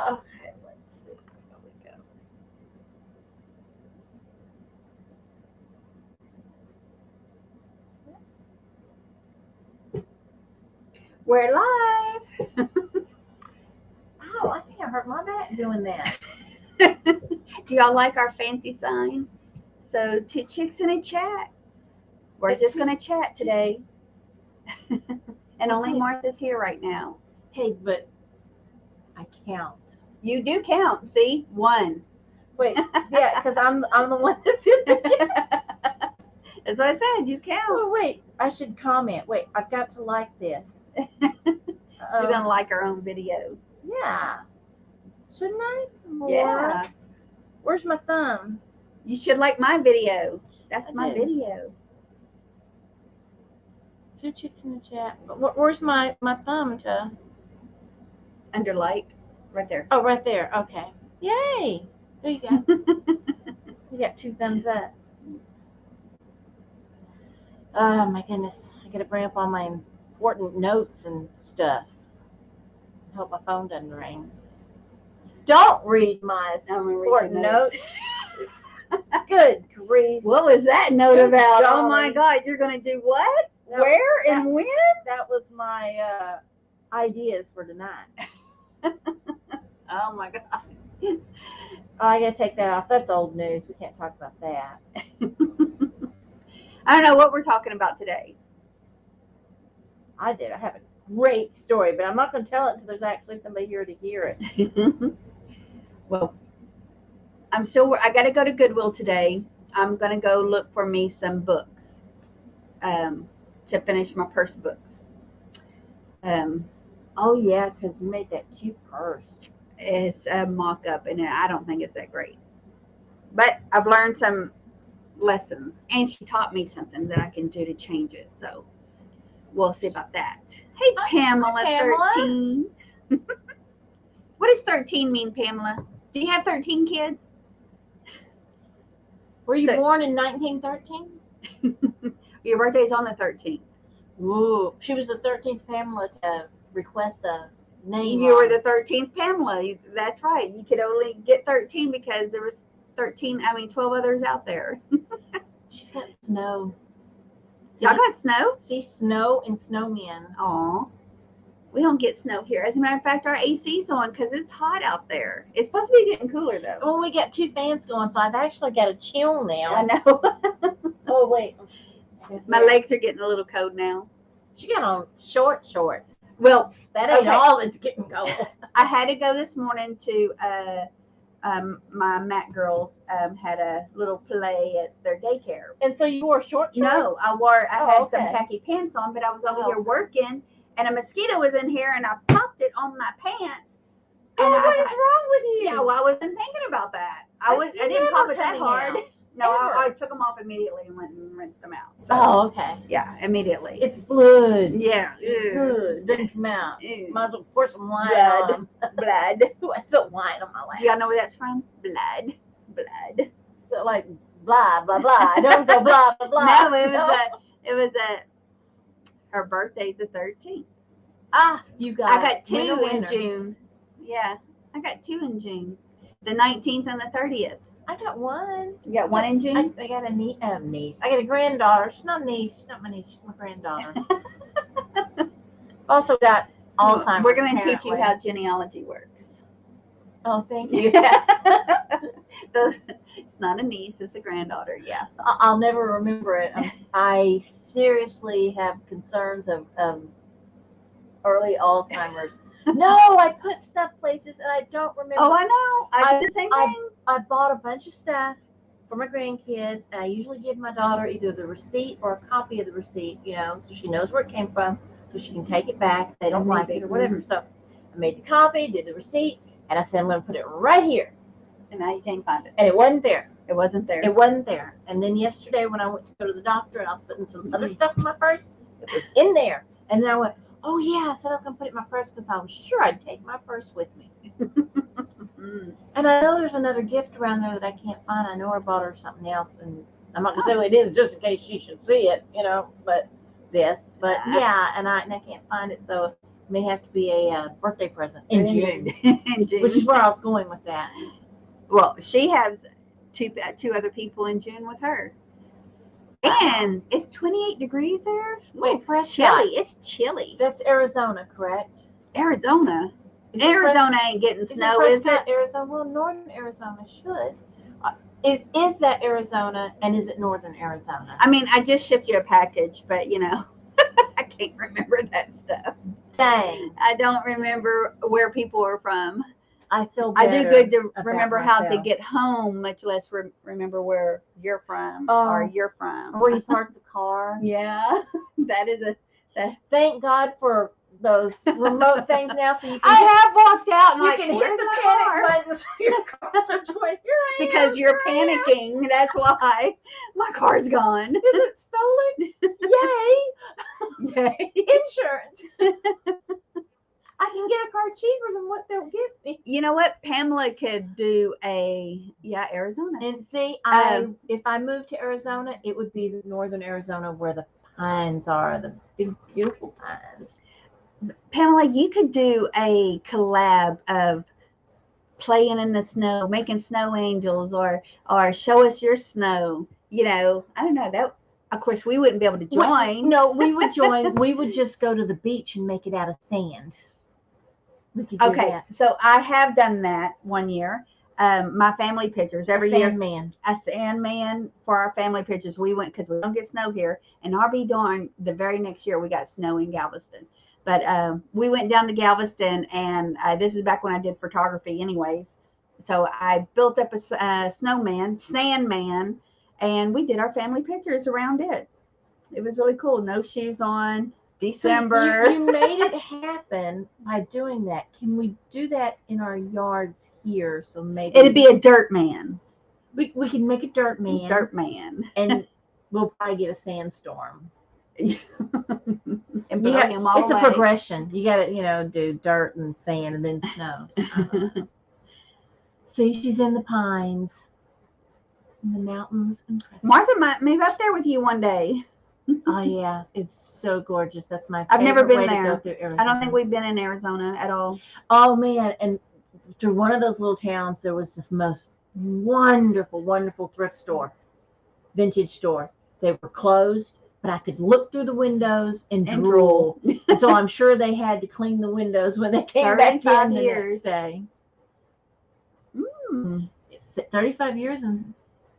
Okay, let's see. Here we go. We're live. Oh, I think I hurt my back doing that. Do y'all like our fancy sign? So, two chicks in a chat. We're just going to chat today. And only Martha's here right now. Hey, but I count. You do count. See? 1. Wait, yeah, because I'm the one that's in the chat. That's what I said. You count. Oh, wait, I should comment. Wait, I've got to like this. She's going to like her own video. Yeah. Shouldn't I? More. Yeah. Where's my thumb? You should like my video. That's my video. 2 chicks in the chat. But where's my thumb to? Under like. Right there. Oh, right there. Okay. Yay. There you go. You got 2 thumbs up. Oh, my goodness. I got to bring up all my important notes and stuff. I hope my phone doesn't ring. Don't read my important notes. Good grief. What was that note about? Oh my God, you're going to do what? Where and when? That was my ideas for tonight. Oh my God. Oh, I got to take that off. That's old news. We can't talk about that. I don't know what we're talking about today. I did. I have a great story, but I'm not going to tell it until there's actually somebody here to hear it. Well, I got to go to Goodwill today. I'm going to go look for me some books to finish my purse books. Oh, yeah, because you made that cute purse. It's a mock-up, and I don't think it's that great. But I've learned some lessons, and she taught me something that I can do to change it. So we'll see about that. Hey, Pamela, 13. What does 13 mean, Pamela? Do you have 13 kids? Were you born in 1913? Your birthday's on the 13th. Ooh, she was the 13th Pamela to request a name. You were the 13th Pamela. That's right. You could only get 13 because there was 12 others out there. She's got snow. Y'all got snow? See, snow and snowmen. Aw. We don't get snow here. As a matter of fact, our AC's on because it's hot out there. It's supposed to be getting cooler, though. Oh, we got 2 fans going, so I've actually got a chill now. I know. Oh, wait. My legs are getting a little cold now. She got on shorts. Well, that ain't all that's getting cold. I had to go this morning to my Mac girls had a little play at their daycare. And so you wore shorts? No, I had some khaki pants on, but I was over here working, and a mosquito was in here, and I popped it on my pants. And what is wrong with you? Yeah, well, I wasn't thinking about that. I didn't pop it that hard. No, I took them off immediately and went and rinsed them out. So, okay. Yeah, immediately. It's blood. Yeah. Good. Doesn't come out. Might as well pour some wine blood. on. Blood. Ooh, I spilled wine on my lap. Do y'all know where that's from? Blood. So like blah blah blah. Don't go blah blah blah. No, it was her birthday's the 13th. Ah, you got. I got 2 in June. Yeah, I got 2 in June. The 19th and the 30th. I got 1. You got 1 in June? I got a niece. I got a granddaughter. She's not a niece. She's not my niece. She's my granddaughter. Also got Alzheimer's. We're going to teach you how genealogy works. Oh, thank you. It's not a niece. It's a granddaughter. Yeah. I'll never remember it. I seriously have concerns of early Alzheimer's. No, I put stuff places and I don't remember. Oh, I know. I did the same thing. I bought a bunch of stuff for my grandkids, and I usually give my daughter either the receipt or a copy of the receipt, so she knows where it came from, so she can take it back if they don't like it or whatever. So I made the copy, did the receipt, and I said I'm going to put it right here. And now you can't find it. And it wasn't there. It wasn't there. It wasn't there. And then yesterday when I went to go to the doctor and I was putting some other stuff in my purse, it was in there. And then I went, oh, yeah, I said I was going to put it in my purse because I was sure I'd take my purse with me. And I know there's another gift around there that I can't find. I know I bought her something else, and I'm not going to say what it is just in case she should see it, but this. But, yeah, and I can't find it. So May have to be a birthday present in June, In June. which is where I was going with that. Well, she has two other people in June with her. And it's 28 degrees there. Wait, Prescott. Chilly. It's chilly. That's Arizona, correct? Arizona. Is it Arizona ain't getting snow, is it? Prescott, Arizona? Well, northern Arizona should. Is that Arizona, and is it northern Arizona? I mean, I just shipped you a package, but you know, I can't remember that stuff. Dang. I don't remember where people are from. I feel I better do good to about remember how to myself. get home, much less remember where you're from or you're from. Where you park the car. Yeah, that is Thank God for those remote things now, so you can I have walked out and you like, can hit where's the my panic car? button so your car's are going, here I am, Because you're here I am. panicking. That's why my car's gone. Is it stolen? Yay! Yay. Insurance. I can get a car cheaper than what they'll give me. You know what? Pamela could do Arizona. And see, if I moved to Arizona, it would be the northern Arizona where the pines are, the big, beautiful pines. Pamela, you could do a collab of playing in the snow, making snow angels, or show us your snow. You know, I don't know that. Of course, we wouldn't be able to join. No, we would join. We would just go to the beach and make it out of sand. We could do Okay, that. so I have done that one year. My family pictures every year. Sandman. A Sandman for our family pictures. We went because we don't get snow here, and I'll be darned. The very next year we got snow in Galveston, but we went down to Galveston, and this is back when I did photography, anyways. So I built up a Sandman, and we did our family pictures around it. It was really cool. No shoes on. December. So you made it happen by doing that. Can we do that in our yards here? So maybe It'd be a dirt man. we can make a dirt man. Dirt man. And we'll probably get a sandstorm. And blow him all it's away. a progression. You got to, do dirt and sand and then snow. So, see, she's in the pines, in the mountains. Martha might move up there with you one day. Oh yeah, it's so gorgeous. That's my favorite I've never been way there. to go through Arizona. I don't think we've been in Arizona at all. Oh man, and through one of those little towns, there was the most wonderful, wonderful thrift store, vintage store. They were closed, but I could look through the windows and drool. And so I'm sure they had to clean the windows when they came back in 35 the years. next day. Mm. It's 35 years in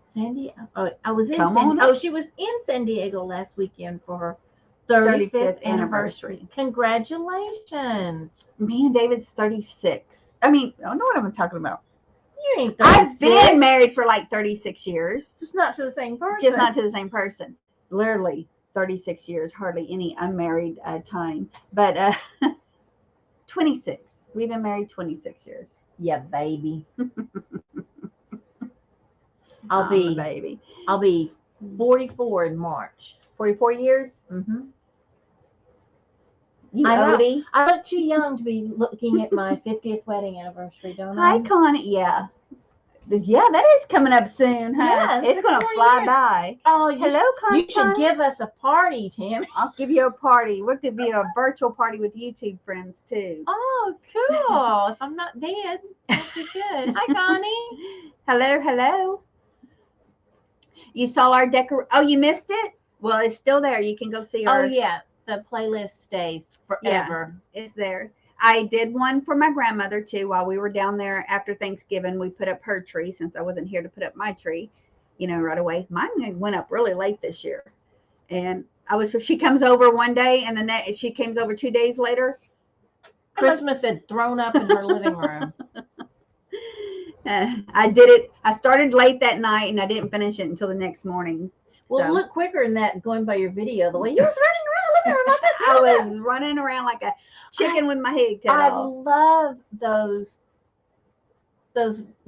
San Diego. Oh, I was in Come San on up. Oh, she was in San Diego last weekend for her 35th anniversary. Congratulations. Me and David's 36. I mean, I know what I'm talking about. You ain't 36. I've been married for like 36 years. Just not to the same person. Just not to the same person. Literally 36 years, hardly any unmarried time. But 26. We've been married 26 years. Yeah, baby. Baby. I'll be 44 in March. 44 years? Mm-hmm. You I know. Odie. I look too young to be looking at my 50th wedding anniversary, don't I? Hi, Connie. Yeah. Yeah, that is coming up soon, huh? Yeah, it's going to 4 fly years. by. Oh, you Hello, Connie. You should give us a party, Tammy. I'll give you a party. We could be a virtual party with YouTube friends, too. Oh, cool. If I'm not dead, that'd be good. Hi, Connie. Hello. You saw our Oh, you missed it? Well, it's still there. You can go see our. Oh, yeah. The playlist stays forever. Yeah, it's there. I did one for my grandmother, too, while we were down there after Thanksgiving. We put up her tree since I wasn't here to put up my tree, right away. Mine went up really late this year. And she comes over one day, and she comes over 2 days later. Christmas had thrown up in her living room. I did it. I started late that night, and I didn't finish it until the next morning. Well, So, look quicker than that going by your video. The way you was running around the living room like this. I was running around like a chicken with my head cut I off. love those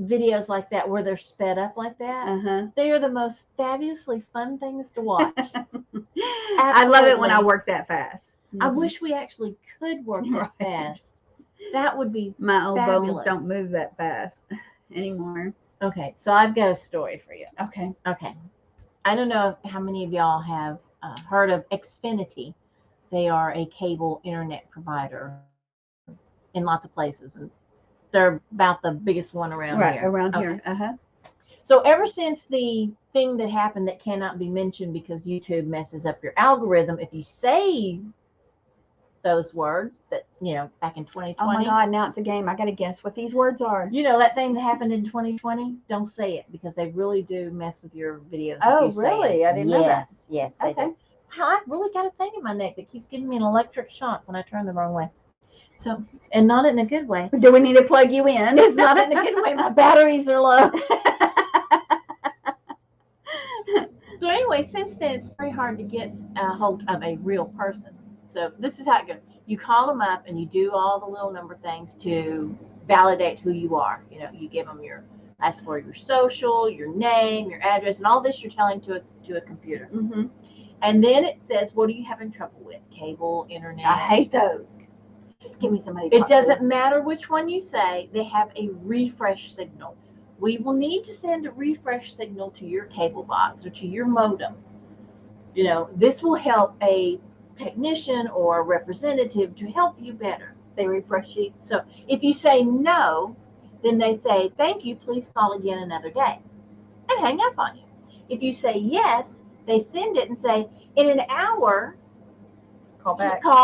videos like that where they're sped up like that. Uh-huh. They are the most fabulously fun things to watch. I love it when I Absolutely. work that fast. I wish we actually could work that Right. fast. That would be My old fabulous. bones don't move that fast anymore. okay. So I've got a story for you. Okay. Okay. I don't know how many of y'all have heard of Xfinity. They are a cable internet provider. in lots of places, and they're about the biggest one around Right, here. around Okay. here. Uh-huh. So ever since the thing that happened that cannot be mentioned because YouTube messes up your algorithm, if you say those words that, back in 2020. Oh my God, now it's a game. I got to guess what these words are. That thing that happened in 2020, don't say it because they really do mess with your videos. Oh, if you say really? it. I didn't know that. Yes, they Okay. do. Wow, I've really got a thing in my neck that keeps giving me an electric shock when I turn the wrong way. So, and not in a good way. Do we need to plug you in? It's not in a good way. My batteries are low. So anyway, since then, it's very hard to get a hold of a real person. So this is how it goes. You call them up and you do all the little number things to validate who you are. You give them ask for your social, your name, your address, and all this you're telling to a computer. Mm-hmm. And then it says, what are you having trouble with? Cable, internet. I hate those. Just give me somebody. It doesn't matter which one you say. They have a refresh signal. We will need to send a refresh signal to your cable box or to your modem. This will help a technician or a representative to help you better. They refresh you. So if you say no, then they say, thank you, please call again another day, and hang up on you. If you say yes, they send it and say, in an hour, Call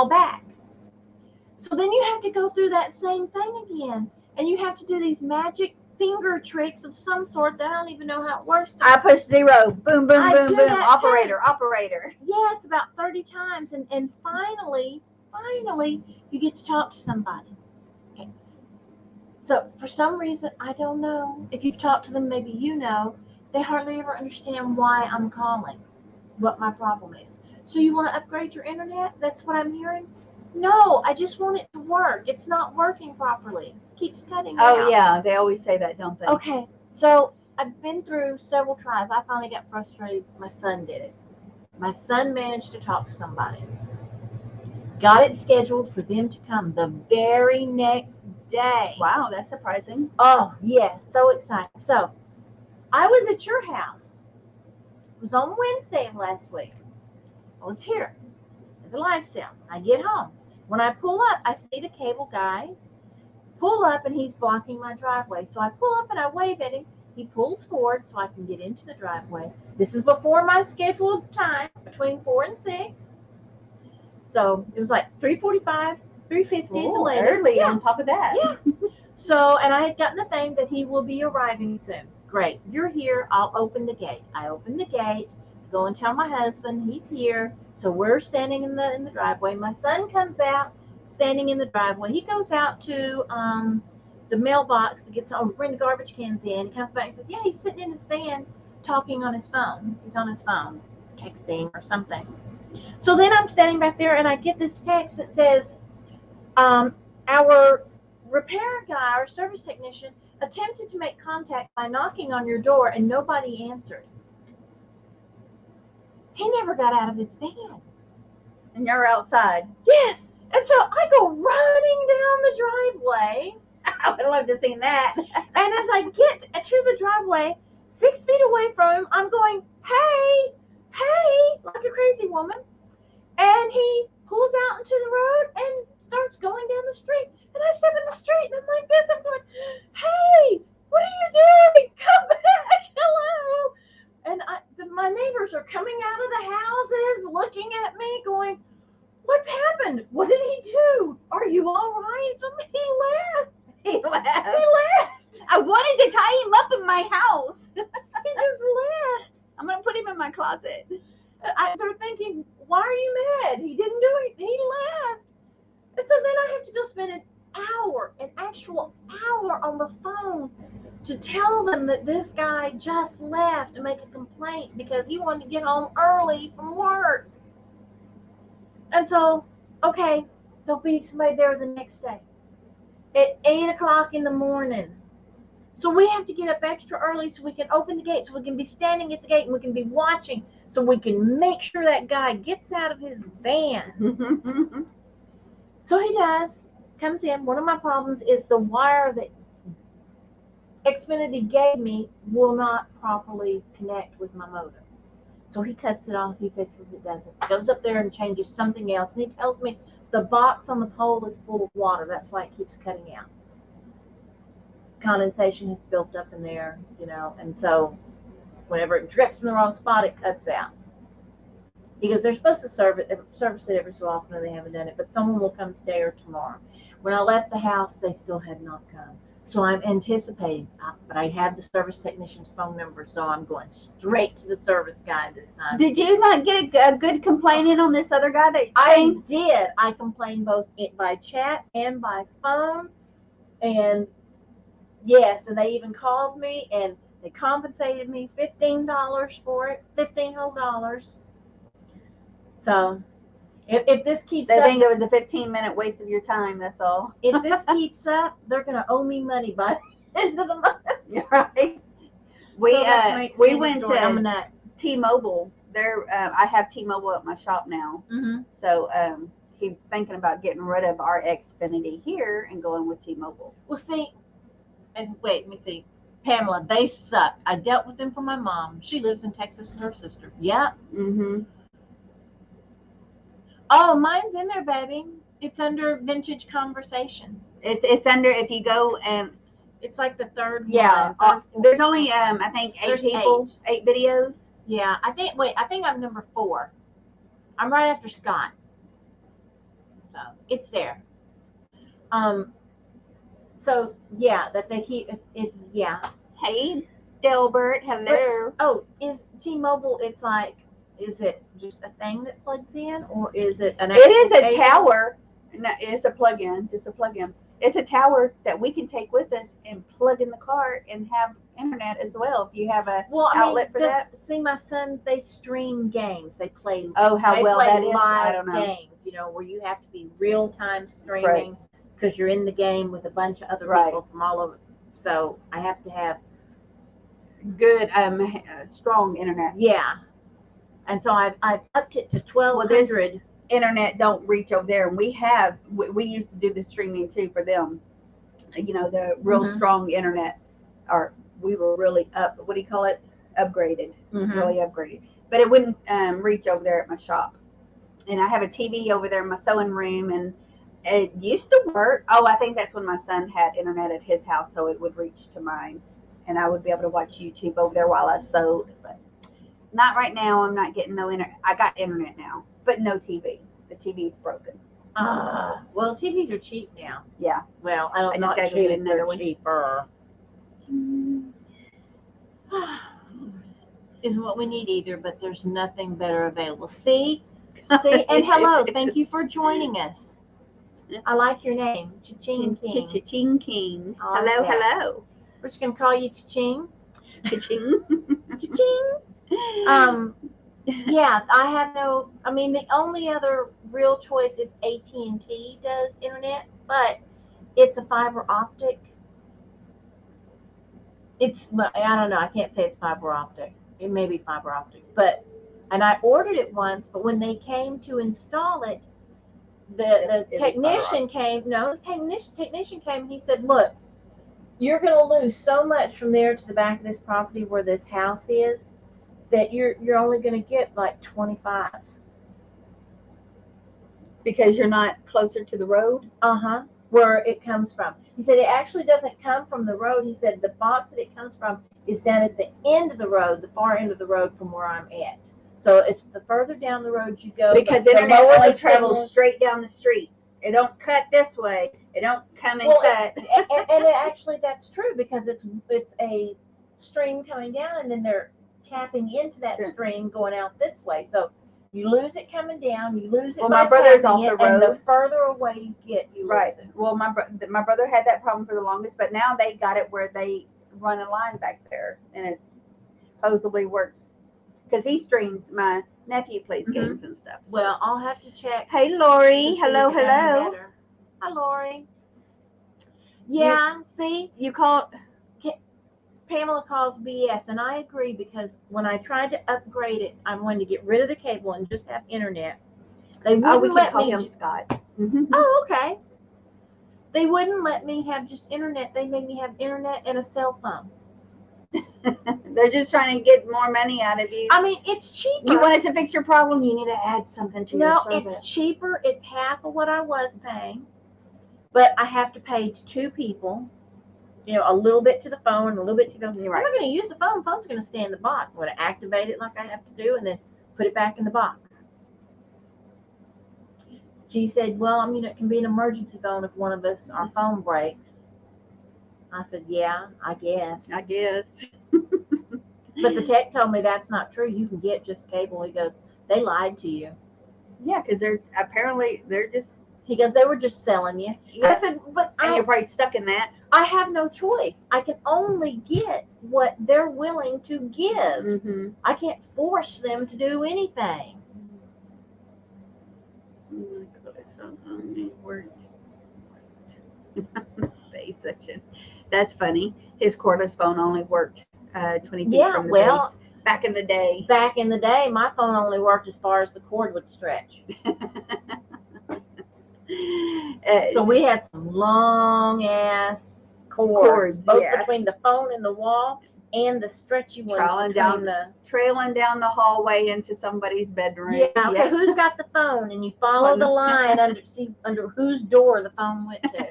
back. So then you have to go through that same thing again, and you have to do these magic finger tricks of some sort that I don't even know how it works. I push 0. Boom, boom, I boom, do boom. that Operator. Yes, about 30 times, and finally, you get to talk to somebody. Okay. So for some reason, I don't know. If you've talked to them, maybe they hardly ever understand why I'm calling, what my problem is. So you want to upgrade your internet? That's what I'm hearing. No, I just want it to work. It's not working properly. Keeps cutting out. Oh yeah, they always say that, don't they? Okay, so I've been through several tries. I finally got frustrated. My son did it. My son managed to talk to somebody. Got it scheduled for them to come the very next day. Wow, that's surprising. Oh, yes, so exciting. So I was at your house. It was on Wednesday of last week. I was here at the live sale. I get home. When I pull up, I see the cable guy pull up, and he's blocking my driveway. So I pull up and I wave at him. He pulls forward so I can get into the driveway. This is before my scheduled time, between 4 and 6. So it was like 3:45, 3:50 at the latest. Early Yeah. on top of that. Yeah. So, and I had gotten the thing that he will be arriving soon. Great. You're here. I'll open the gate. I open the gate, go and tell my husband he's here. So we're standing in the driveway. My son comes out, standing in the driveway. He goes out to the mailbox to bring the garbage cans in. He comes back and says, yeah, he's sitting in his van talking on his phone. He's on his phone, texting or something. So then I'm standing back there and I get this text that says, our repair guy, our service technician, attempted to make contact by knocking on your door and nobody answered. He never got out of his van. And you're outside. Yes. And so I go running down the driveway. I would love to see that. And as I get to the driveway, 6 feet away from him, I'm going, hey, like a crazy woman. And he pulls out into the road and starts going down the street. And I step in the street and I'm like this. I'm going, hey, what are you doing? Come back. Hello. And my neighbors are coming out of the houses looking at me going, what's happened? What did he do? Are you all right? He left. He left. He left. I wanted to tie him up in my house. He just left. I'm going to put him in my closet. They're thinking, why are you mad? He didn't do it. He left. And so then I have to go spend an actual hour on the phone to tell them that this guy just left to make a complaint because he wanted to get home early from work. And so, okay, there'll be somebody there the next day at 8 o'clock in the morning. So we have to get up extra early so we can open the gate, so we can be standing at the gate and we can be watching, so we can make sure that guy gets out of his van. So he does, comes in. One of my problems is the wire that Xfinity gave me will not properly connect with my modem. So he cuts it off, he fixes it, does it. Goes up there and changes something else, and he tells me the box on the pole is full of water. That's why it keeps cutting out. Condensation has built up in there, and so whenever it drips in the wrong spot, it cuts out. Because they're supposed to service it every so often, and they haven't done it. But someone will come today or tomorrow. When I left the house, they still had not come. So I'm anticipating, but I have the service technician's phone number, so I'm going straight to the service guy this time. Did you not get a good complaint in on this other guy that I came? did. I complained both by chat and by phone. And yes, and they even called me and they compensated me $15 for it, $15 whole. So if this keeps They up, think it was a 15-minute waste of your time, that's all. if this keeps up, they're going to owe me money by the end of the month. Right. We So that's my we expanded went story. I'm a to nut. T-Mobile. I have T-Mobile at my shop now. Mm-hmm. So he's thinking about getting rid of our Xfinity here and going with T-Mobile. Well, see, and wait, let me see. Pamela, they suck. I dealt with them for my mom. She lives in Texas with her sister. Yep. Mm-hmm. Oh, mine's in there, baby. It's under Vintage Conversation. It's under, if you go and It's like the third yeah, one. there's only I think There's 8 videos. Yeah, I think I'm number 4. I'm right after Scott. So it's there. So yeah, that they keep it yeah. Hey, Delbert, hello. Oh, is T-Mobile, it's like, is it just a thing that plugs in, or is it an It is a actual tower. No, it's a plug-in, just a plug-in. It's a tower that we can take with us and plug in the car and have internet as well. If you have a outlet for that. See, my son, they stream games. They play. Oh, how they well play that is, live I don't know. games. Where you have to be real time streaming because you're in the game with a bunch of other people from all over. So I have to have Good, strong internet. yeah. And so I've upped it to 1200. Internet don't reach over there, and we used to do the streaming too for them. The real strong internet, or we were really upgraded, really upgraded, but it wouldn't reach over there at my shop. And I have a TV over there in my sewing room, and it used to work. Oh, I think that's when my son had internet at his house, so it would reach to mine, and I would be able to watch YouTube over there while I sewed. But not right now. I'm not getting no internet. I got internet now, but no TV. The TV's broken. Well, TVs are cheap now. Yeah. Well, I don't know. just gotta go get another one. Cheaper. Isn't what we need either, but there's nothing better available. See, and hello, thank you for joining us. I like your name, Cha-Ching King. Cha-Ching King. I like Hello, that. hello. We're just gonna call you Cha-Ching. Cha-Ching. Cha-Ching. Yeah, I have no. I mean, the only other real choice is AT&T does internet, but it's a fiber optic. I don't know. I can't say it's fiber optic. It may be fiber optic, and I ordered it once, but when they came to install it, the technician came. No, the technician came. And he said, "Look, you're going to lose so much from there to the back of this property where this house is, that you're only going to get like 25." Because you're not closer to the road? Where it comes from. He said it actually doesn't come from the road. He said the box that it comes from is down at the end of the road, the far end of the road from where I'm at. So it's the further down the road you go. Because the internet only travels straight down the street. It don't cut this way. It don't come and cut. And actually that's true, because it's a stream coming down, and then they're tapping into that stream going out this way. So you lose it coming down, you lose it. Well, my brother's off the road. And the further away you get, you lose it. Well, my brother had that problem for the longest, but now they got it where they run a line back there, and it supposedly works. Because he streams, my nephew plays games and stuff. So. Well, I'll have to check. Hey, Lori. Hello, hello. Hi, Lori. Yeah, see? You called. Pamela calls BS, and I agree, because when I tried to upgrade it, I wanted to get rid of the cable and just have internet. They wouldn't let me. Him Scott. Oh, okay. They wouldn't let me have just internet. They made me have internet and a cell phone. They're just trying to get more money out of you. I mean, it's cheaper. You want us to fix your problem? You need to add something to your No, service. it's cheaper. It's half of what I was paying, but I have to pay to 2 people. You know, a little bit to the phone, a little bit to the. You're I'm right. not going to use the phone. The phone's going to stay in the box. I'm going to activate it like I have to do, and then put it back in the box. She said, "Well, I mean, it can be an emergency phone if one of us our phone breaks." I said, "Yeah, I guess." I guess. But the tech told me that's not true. You can get just cable. He goes, "They lied to you." Yeah, because they're just. He goes, "They were just selling you." Yeah. I said, "But And you're probably stuck in that. I have no choice. I can only get what they're willing to give. Mm-hmm. I can't force them to do anything." Oh my gosh, it worked. Base section. That's funny. His cordless phone only worked 20 feet Yeah, from the well, base. Back in the day. Back in the day, my phone only worked as far as the cord would stretch. So we had some long ass cords both yeah. between the phone and the wall, and the stretchy ones Trailing between down trailing down the hallway into somebody's bedroom. Yeah. So who's got the phone? And you follow the line under whose door the phone went to.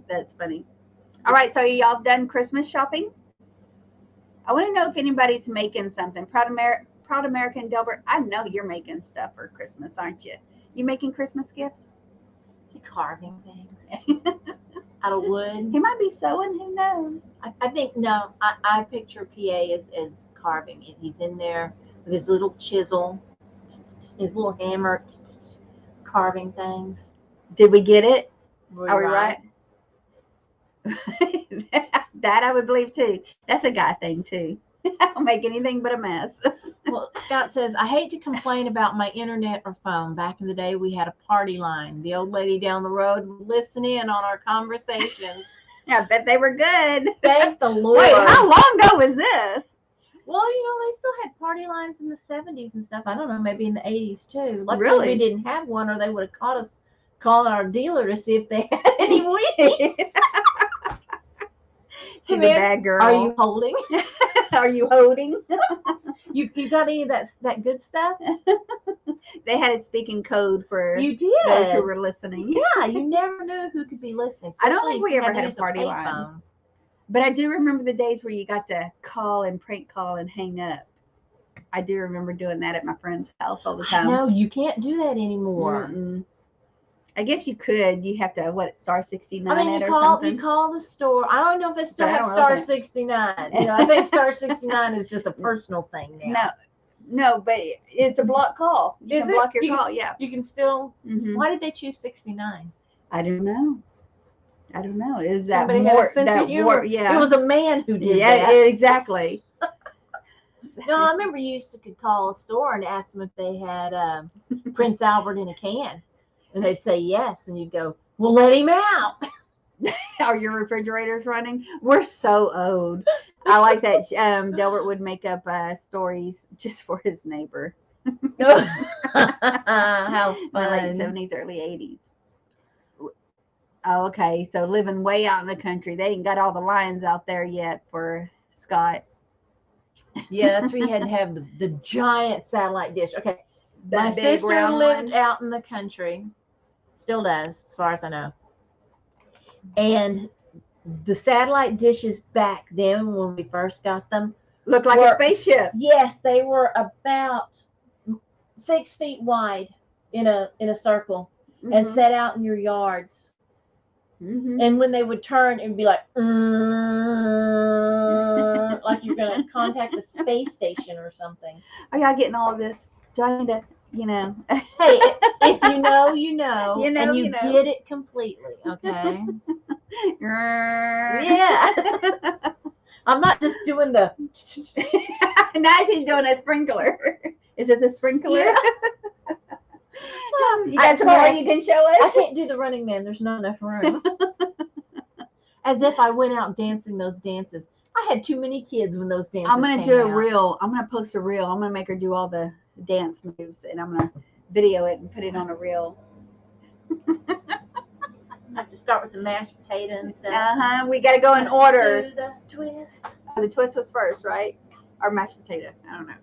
That's funny. All right, so y'all done Christmas shopping? I want to know if anybody's making something. Proud American Delbert, I know you're making stuff for Christmas, aren't you? You making Christmas gifts? Is he carving things out of wood? He might be sewing. Who knows? I think no. I picture PA as carving. He's in there with his little chisel, his little hammer, carving things. Did we get it? Are we right? That I would believe too. That's a guy thing too. I don't make anything but a mess. Well, Scott says, "I hate to complain about my internet or phone. Back in the day, we had a party line. The old lady down the road would listen in on our conversations." I bet they were good. Thank the Lord. Wait, how long ago was this? Well, they still had party lines in the 70s and stuff. I don't know, maybe in the 80s too. Luckily, Really? we didn't have one, or they would have caught us calling our dealer to see if they had any weed. She's a bad girl. Are you holding? Are you holding? You got any of that good stuff? They had it speaking code for You did. those who were listening. Yeah, you never knew who could be listening. I don't especially think if we you ever to had a use party line. payphone. But I do remember the days where you got to call and prank call and hang up. I do remember doing that at my friend's house all the time. No, you can't do that anymore. Mm-mm. I guess you could. You have to star 69 I mean, it or something. you call the store. I don't know if they still But I have don't star open it. 69. I think star 69 is just a personal thing now. No, but it's a block call. You Is can it? block your You call. can- Yeah. You can still. Mm-hmm. Why did they choose 69? I don't know. Is that Somebody more had a sense of that humor. war? Yeah. It was a man who did yeah, that. exactly. No, I remember you used to could call a store and ask them if they had Prince Albert in a can, and they'd say yes, and you'd go, "Well, let him out." Are your refrigerators running? We're so old. I like that. Delbert would make up stories just for his neighbor. How The late fun! 70s, early 80s. Oh, okay. So living way out in the country, they ain't got all the lines out there yet for Scott. Yeah, that's where you had to have the giant satellite dish. Okay, my That big sister round lived one. out in the country, still does, as far as I know. And the satellite dishes back then, when we first got them, Looked like a spaceship. yes, they were about 6 feet wide in a circle and Mhm. set out in your yards. Mhm. And when they would turn, it would be like, like you're gonna contact the space station or something. Are y'all getting all of this? Do I need to, Hey, if you know, you know, You know, and you you know. get it completely, okay? Yeah. Yeah. I'm not just doing the. Now she's doing a sprinkler. Is it the sprinkler? Yeah. You got some more you can show I us? can't do the Running Man. There's not enough room. As if I went out dancing those dances. I had too many kids when those dances I'm going to came do a out. reel. I'm going to post a reel. I'm going to make her do all the dance moves, and I'm going to video it and put it on a reel. I have to start with the mashed potato and stuff. We got to go in order. Do the twist. The twist was first, right? Or mashed potato. I don't know.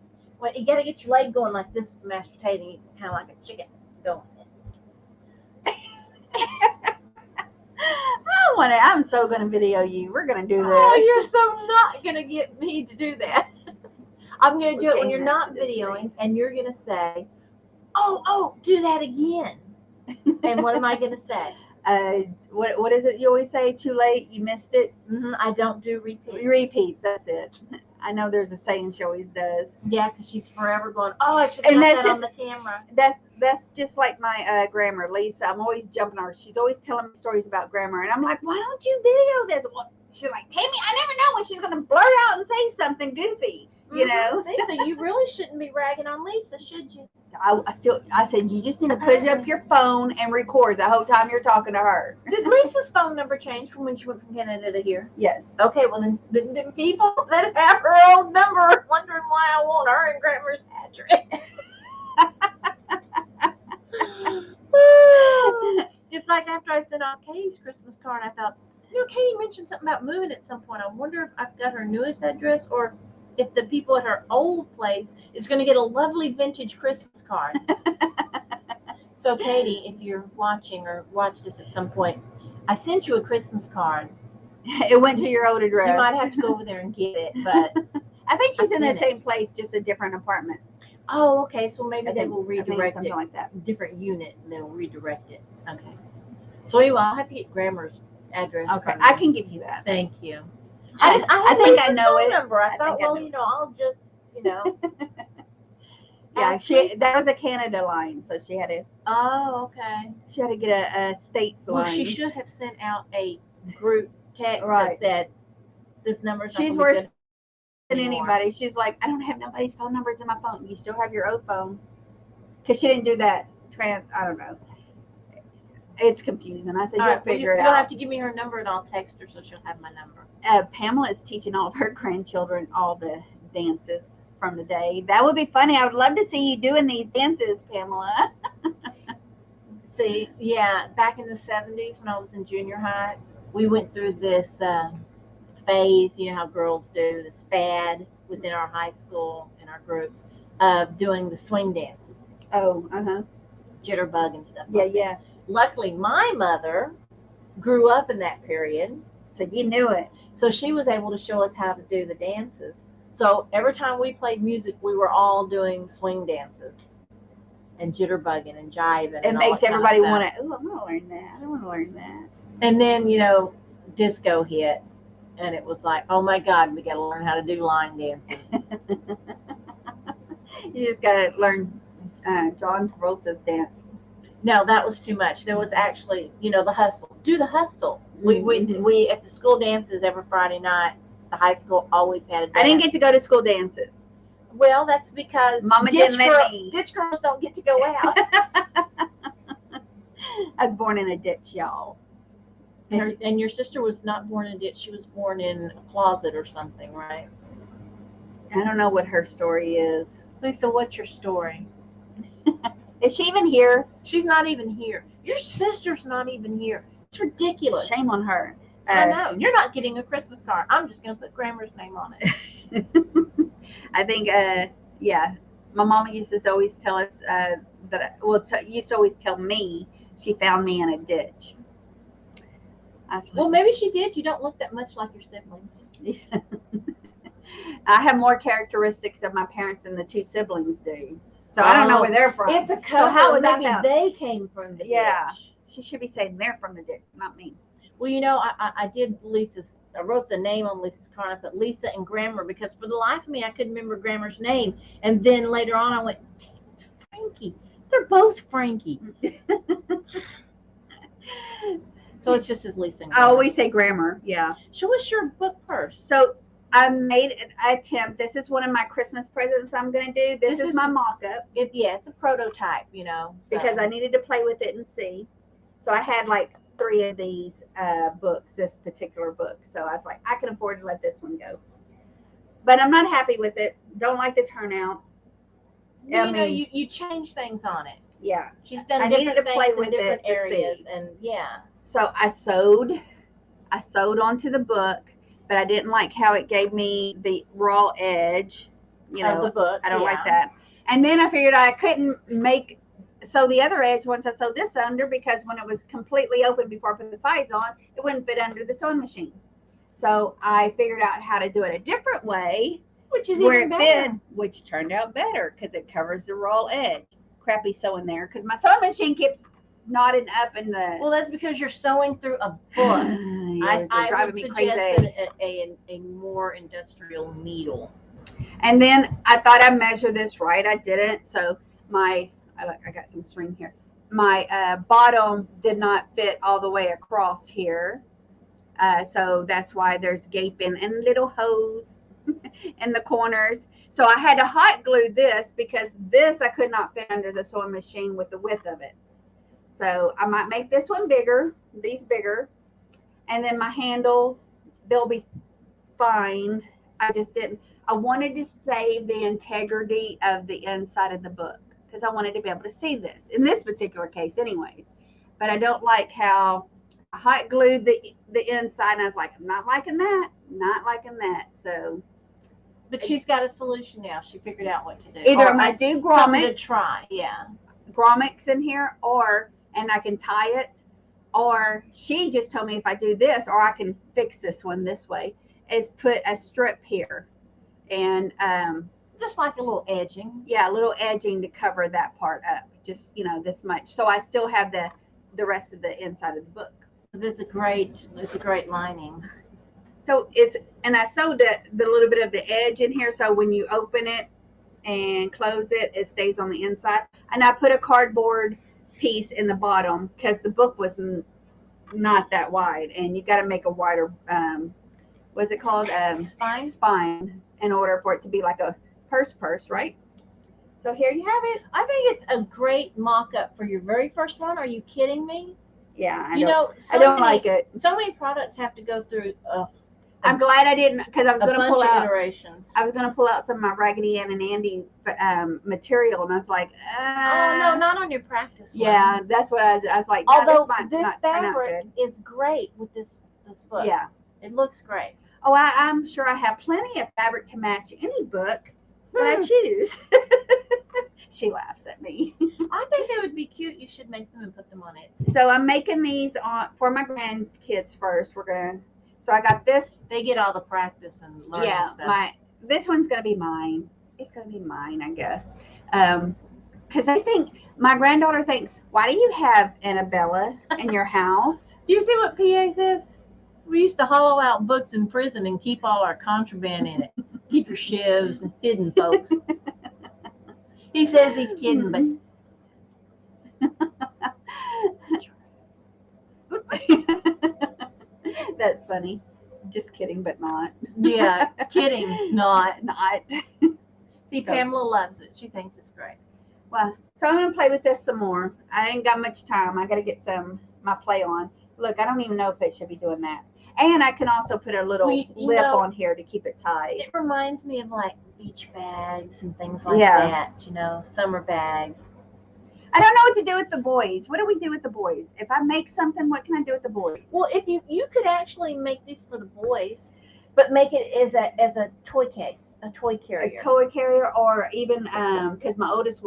Well, you gotta get your leg going like this with mashed potato, kind of like a chicken going. I'm so gonna video you. We're gonna do this. Oh, you're so not gonna get me to do that. I'm gonna do it when Okay, you're not that's videoing, nice. and you're gonna say, "Oh, do that again." And what am I gonna say? What is it you always say? Too late, you missed it. I don't do repeats. Repeats. That's it. I know there's a saying she always does. Yeah, because she's forever going, "Oh, I should have And got that's that on the camera." That's just like my grandma, Lisa. I'm always jumping on her. She's always telling me stories about grandma, and I'm like, why don't you video this? Well, she's like, Tammy, I never know when she's gonna blurt out and say something goofy. You know. See, so you really shouldn't be ragging on Lisa, should you? I said you just need to put it up your phone and record the whole time you're talking to her. Did Lisa's phone number change from when she went from Canada to here? Yes. Okay, well then people that have her old number are wondering why I want her and Grandma's address. It's like after I sent out Katie's Christmas card, I thought, Katie mentioned something about moving at some point. I wonder if I've got her newest address or if the people at her old place is going to get a lovely vintage Christmas card. So, Katie, if you're watching or watch this at some point, I sent you a Christmas card. It went to your old address. You might have to go over there and get it, but I think she's in the sent it. same place, just a different apartment. oh, okay. So maybe I they think- will I think redirect something it, like that. different unit, and they'll redirect it. Okay. So anyway, I'll have to get Grandma's address. Okay, from I you. can give you that. Thank you. I I think I Lisa's know phone it. number. I I thought, think I well, know. I'll just, Yeah, ask Lisa. that was a Canada line, so she had to Oh, okay. get a states Well, line. she should have sent out a group text Right. that said, "This number's not She's gonna be worse good than anymore." anybody. She's like, I don't have nobody's phone numbers in my phone. You still have your old phone, because she didn't do that. I don't know. It's confusing. I said, All you'll right, well, figure it you'll out. have to give me her number and I'll text her so she'll have my number. Pamela is teaching all of her grandchildren all the dances from the day. That would be funny. I would love to see you doing these dances, Pamela. See, yeah, back in the 70s when I was in junior high, we went through this phase, how girls do, this fad within our high school and our groups of doing the swing dances, Oh, jitterbug and stuff yeah, like that. yeah. Luckily, my mother grew up in that period, So you knew it. so she was able to show us how to do the dances. So every time we played music, we were all doing swing dances and jitterbugging and jiving. It and all makes that kind of everybody stuff. want to. Oh, I'm gonna learn that. I want to learn that. And then, disco hit, and it was like, oh my God, we got to learn how to do line dances. You just gotta learn John Travolta's dance. No, that was too much. There was actually, the hustle. Do the hustle. Mhm. We at the school dances every Friday night. The high school always had a dance. I didn't get to go to school dances. Well, that's because Mama didn't let me. ditch girls don't get to go out. I was born in a ditch, y'all. And your sister was not born in a ditch. She was born in a closet or something, right? I don't know what her story is. Lisa, what's your story? Is she even here? She's not even here. Your sister's not even here. It's ridiculous. Shame on her. I know. You're not getting a Christmas card. I'm just going to put Grandma's name on it. I think, yeah. My mama used to always tell us used to always tell me she found me in a ditch. Well, maybe she did. You don't look that much like your siblings. I have more characteristics of my parents than the two siblings do. So I don't know where they're from. It's a couple. So how would maybe that they came from the Yeah. ditch. She should be saying they're from the ditch, not me. Well, I did I wrote the name on Lisa's card. I put Lisa and Grandma because for the life of me, I couldn't remember Grandma's name. And then later on, I went, damn, it's Frankie. They're both Frankie. So it's just as Lisa and I Grandma. always say grammar, yeah. Show us your book first. So I made an attempt. This is one of my Christmas presents I'm going to do. This is my mock-up It's a prototype, because I needed to play with it and see. So I had like 3 of these books, this particular book. So I was like, I can afford to let this one go. But I'm not happy with it. Don't like the turnout. you change things on it. Yeah. She's done I different needed to play things with in different it to areas, see. and yeah. So I sewed onto the book, but I didn't like how it gave me the raw edge. You Of know, the book. I don't like yeah. that. And then I figured I couldn't sew the other edge once I sewed this under, because when it was completely open before I put the sides on, it wouldn't fit under the sewing machine. So I figured out how to do it a different way, Which is where even it better. fit, which turned out better because it covers the raw edge. Crappy sewing there because my sewing machine keeps knotting up in the. Well, that's because you're sewing through a book. Yeah, I driving would me suggest crazy. a more industrial needle. And then I thought I measured this right. I didn't. So I got some string here. My bottom did not fit all the way across here. So that's why there's gaping and little holes in the corners. So I had to hot glue this because this I could not fit under the sewing machine with the width of it. So I might make this one bigger, these bigger. And then my handles, they'll be fine. I wanted to save the integrity of the inside of the book because I wanted to be able to see this in this particular case anyways. But I don't like how I hot glued the inside and I was like, I'm not liking that, not liking that. So But she's got a solution now. She figured out what to do. either Or I'm going to do something to grommets, try. Yeah. grommets in here, and I can tie it, or she just told me if I do this, or I can fix this one this way, is put a strip here. And just like a little edging. Yeah, a little edging to cover that part up, just this much, so I still have the rest of the inside of the book. It's a great lining. So and I sewed the little bit of the edge in here, so when you open it and close it, it stays on the inside. And I put a cardboard piece in the bottom because the book was not that wide, and you got to make a wider what's it called, spine in order for it to be like a purse, right? So here you have it. I think it's a great mock-up for your very first one. Are you kidding me? Yeah, I don't like it. So many products have to go through. I'm glad I didn't, because I was going to pull out iterations. I was going to pull out some of my Raggedy Ann and Andy material, and I was like, oh no, not on your practice one. Yeah, that's what I was like. Although this fabric is great with this book. Yeah, it looks great. Oh, I'm sure I have plenty of fabric to match any book that I choose. She laughs at me. I think they would be cute. You should make them and put them on it. So I'm making these for my grandkids first. So I got this. They get all the practice and learning stuff. This one's gonna be mine. It's gonna be mine, I guess. Because I think my granddaughter thinks, why do you have Annabella in your house? Do you see what PA says? We used to hollow out books in prison and keep all our contraband in it. Keep your shivs and hidden, folks. He says he's kidding, but That's funny. Just kidding, but not. Yeah, kidding, not. Not. See, Pamela loves it. She thinks it's great. Well, so I'm going to play with this some more. I ain't got much time. I got to get my play on. Look, I don't even know if it should be doing that. And I can also put a little lip on here to keep it tight. It reminds me of like beach bags and things like that, summer bags. I don't know what to do with the boys. What do we do with the boys? If I make something, what can I do with the boys? Well, if you could actually make these for the boys, but make it as a toy case, a toy carrier. A toy carrier, or even because my oldest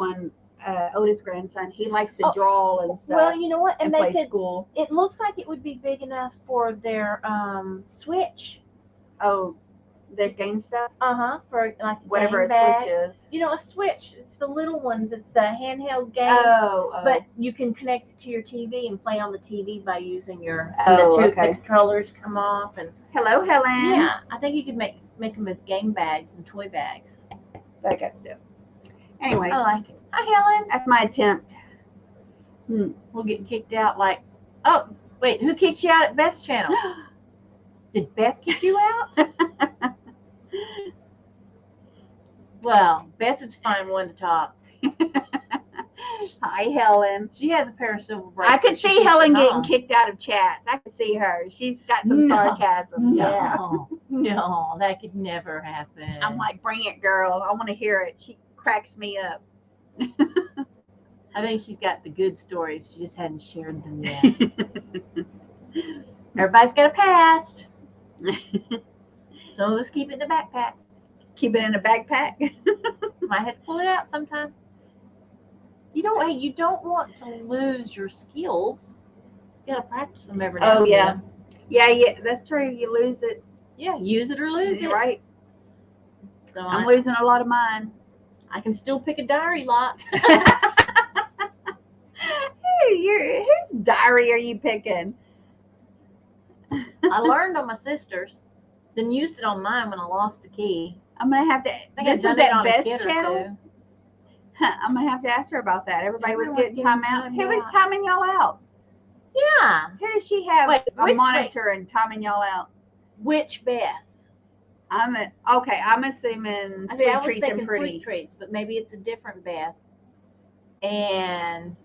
grandson, he likes to draw and stuff. Well, you know what? And they play school. It looks like it would be big enough for their Switch. Oh, their game stuff? For like whatever a Switch is. A Switch. It's the little ones. It's the handheld game. Oh. But you can connect it to your TV and play on the TV by using your. The controllers come off and. Hello, Helen. Yeah, I think you could make them as game bags and toy bags. That good stuff. Anyways. I like it. Hi, Helen. That's my attempt. We'll get kicked out oh, wait, who kicked you out at Beth's channel? Did Beth kick you out? Well, Beth would find one to talk. Hi, Helen. She has a pair of silver bracelets. I could see Helen getting kicked out of chats. I could see her. She's got some sarcasm. No, that could never happen. I'm like, bring it, girl. I want to hear it. She cracks me up. I think she's got the good stories. She just hadn't shared them yet. Everybody's got a past. Some of us keep it in the backpack. Keep it in a backpack. Might have to pull it out sometime. You don't want to lose your skills. You gotta practice them every now Oh, and yeah. then. Yeah, that's true. You lose it. Yeah, use it or lose it. Right. So I'm losing a lot of mine. I can still pick a diary lock. Hey, whose diary are you picking? I learned on my sister's, then used it on mine when I lost the key. I'm gonna have to. I think This I've was done it that on a Best kid or channel. two. I'm gonna have to ask her about that. Everybody was Everyone's getting time out. timed Who was out. timing y'all out? Yeah. Who does she have Wait, a monitor and timing y'all out? Which Beth? I'm assuming I Sweet was Treats thinking and Pretty. Sweet Treats, but maybe it's a different Beth. And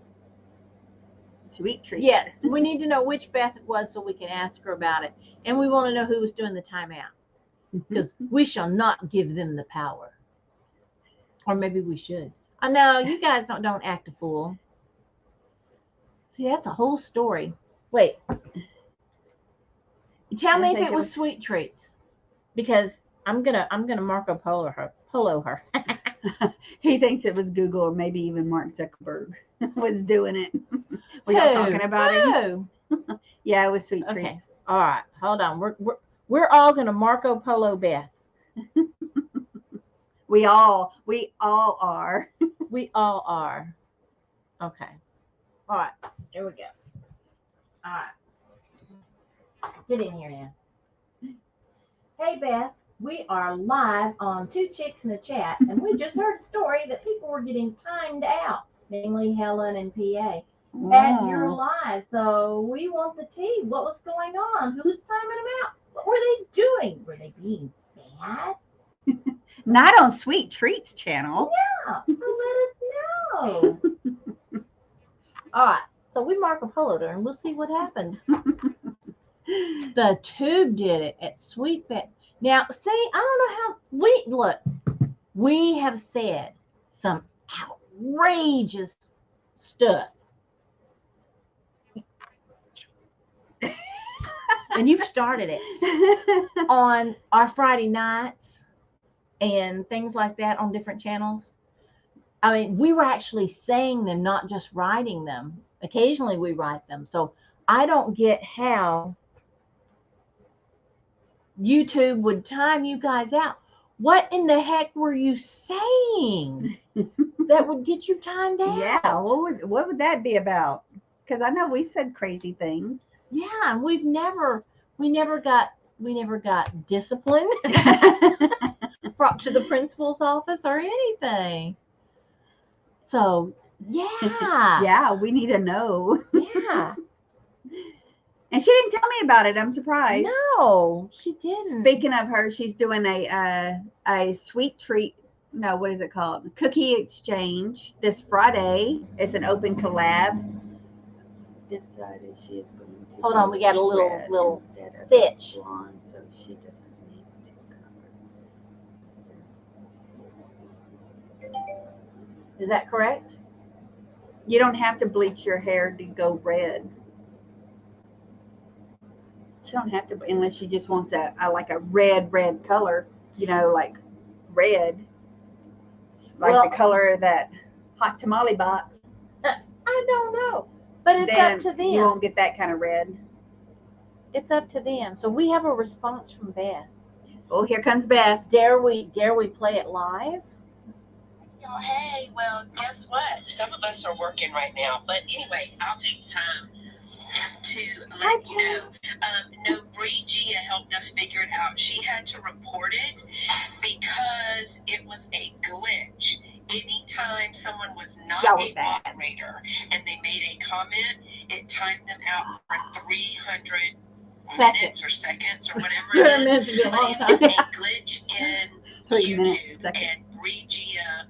Sweet Treats. yeah, we need to know which Beth it was so we can ask her about it. And we want to know who was doing the timeout. Because we shall not give them the power. Or maybe we should. I know you guys don't act a fool. See, that's a whole story. Wait. Tell me if it was Sweet Treats. Because I'm gonna Marco Polo her. He thinks it was Google or maybe even Mark Zuckerberg was doing it. Were y'all talking about him? Yeah, it was Sweet Treats. Okay. All right. Hold on. We're all gonna Marco Polo Beth. We all are. We all are. Okay. All right. Here we go. All right. Get in here now. Hey, Beth. We are live on Two Chicks in a Chat, and we just heard a story that people were getting timed out, namely Helen and PA. And you're live, so we want the tea. What was going on? Who was timing them out? What were they doing? Were they being bad? Not on Sweet Treats channel. Yeah, so let us know. All right, so we Marco Polo'd her, and we'll see what happens. The Tube did it at Sweet Beth. Now, see, I don't know how we have said some outrageous stuff. And you've started it on our Friday nights and things like that on different channels. I mean, we were actually saying them, not just writing them. Occasionally we write them. So I don't get how YouTube would time you guys out. What in the heck were you saying that would get you timed out? Yeah, what would that be about? Because I know we said crazy things. Yeah, we never got disciplined brought to the principal's office or anything. So yeah. Yeah, we need to know. Yeah. And she didn't tell me about it. I'm surprised. No, she didn't. Speaking of her, she's doing a sweet treat. No, what is it called? Cookie exchange this Friday. It's an open collab. Decided she is going to. Hold on, we got a little sitch. Blonde, so she doesn't need to cover. Is that correct? You don't have to bleach your hair to go red. She don't have to, unless she just wants like a red color, like red, like the color of that hot tamale box. I don't know, but it's up to them. You won't get that kind of red. It's up to them. So we have a response from Beth. Oh, here comes Beth. Dare we play it live? Oh, hey, well, guess what? Some of us are working right now, but anyway, I'll take the time to let you know. No, Bree Gia helped us figure it out. She had to report it because it was a glitch. Anytime someone was not a moderator and they made a comment, it timed them out for 300 minutes or seconds or whatever it 300 is. minutes would be a long It time. was a glitch in 3 minutes, YouTube, seconds. and Bree Gia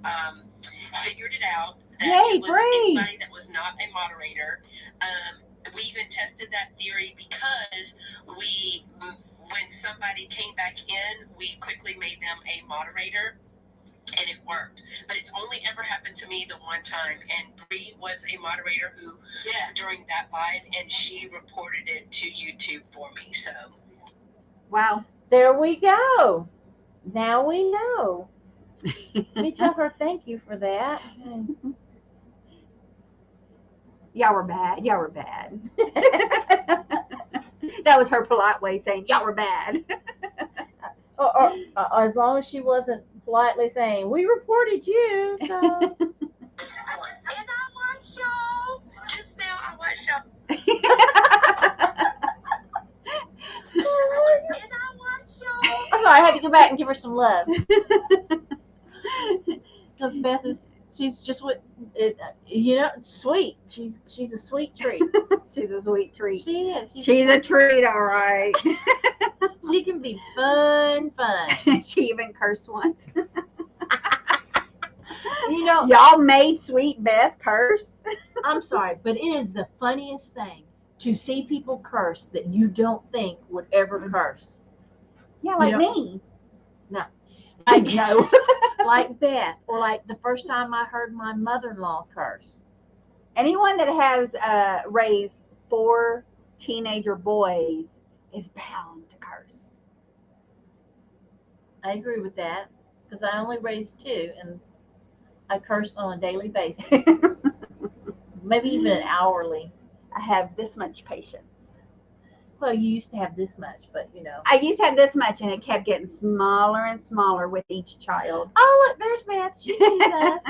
figured it out. That Yay, it was Bree! anybody that was not a moderator. We even tested that theory because when somebody came back in, we quickly made them a moderator, and it worked. But it's only ever happened to me the one time, and Bree was a moderator during that live, and she reported it to YouTube for me. So Wow. There we go. Now we know. We tell her thank you for that. Y'all were bad. Y'all were bad. That was her polite way of saying y'all were bad. Or as long as she wasn't politely saying, we reported you, so. And I watched y'all. Just now, I watched y'all. And I watched y'all. I'm sorry, I had to go back and give her some love. Because Beth she's just what, sweet. She's a sweet treat. She's a sweet treat. She is. She's a treat, all right. She can be fun. She even cursed once. Y'all made Sweet Beth curse. I'm sorry, but it is the funniest thing to see people curse that you don't think would ever curse. Yeah, like me. No. I know. Like Beth, or like the first time I heard my mother-in-law curse. Anyone that has raised 4 teenager boys is bound to curse. I agree with that because I only raised 2 and I curse on a daily basis, maybe even an hourly. I have this much patience. Well, you used to have this much, but I used to have this much, and it kept getting smaller and smaller with each child. Oh, look, there's Beth. She sees us.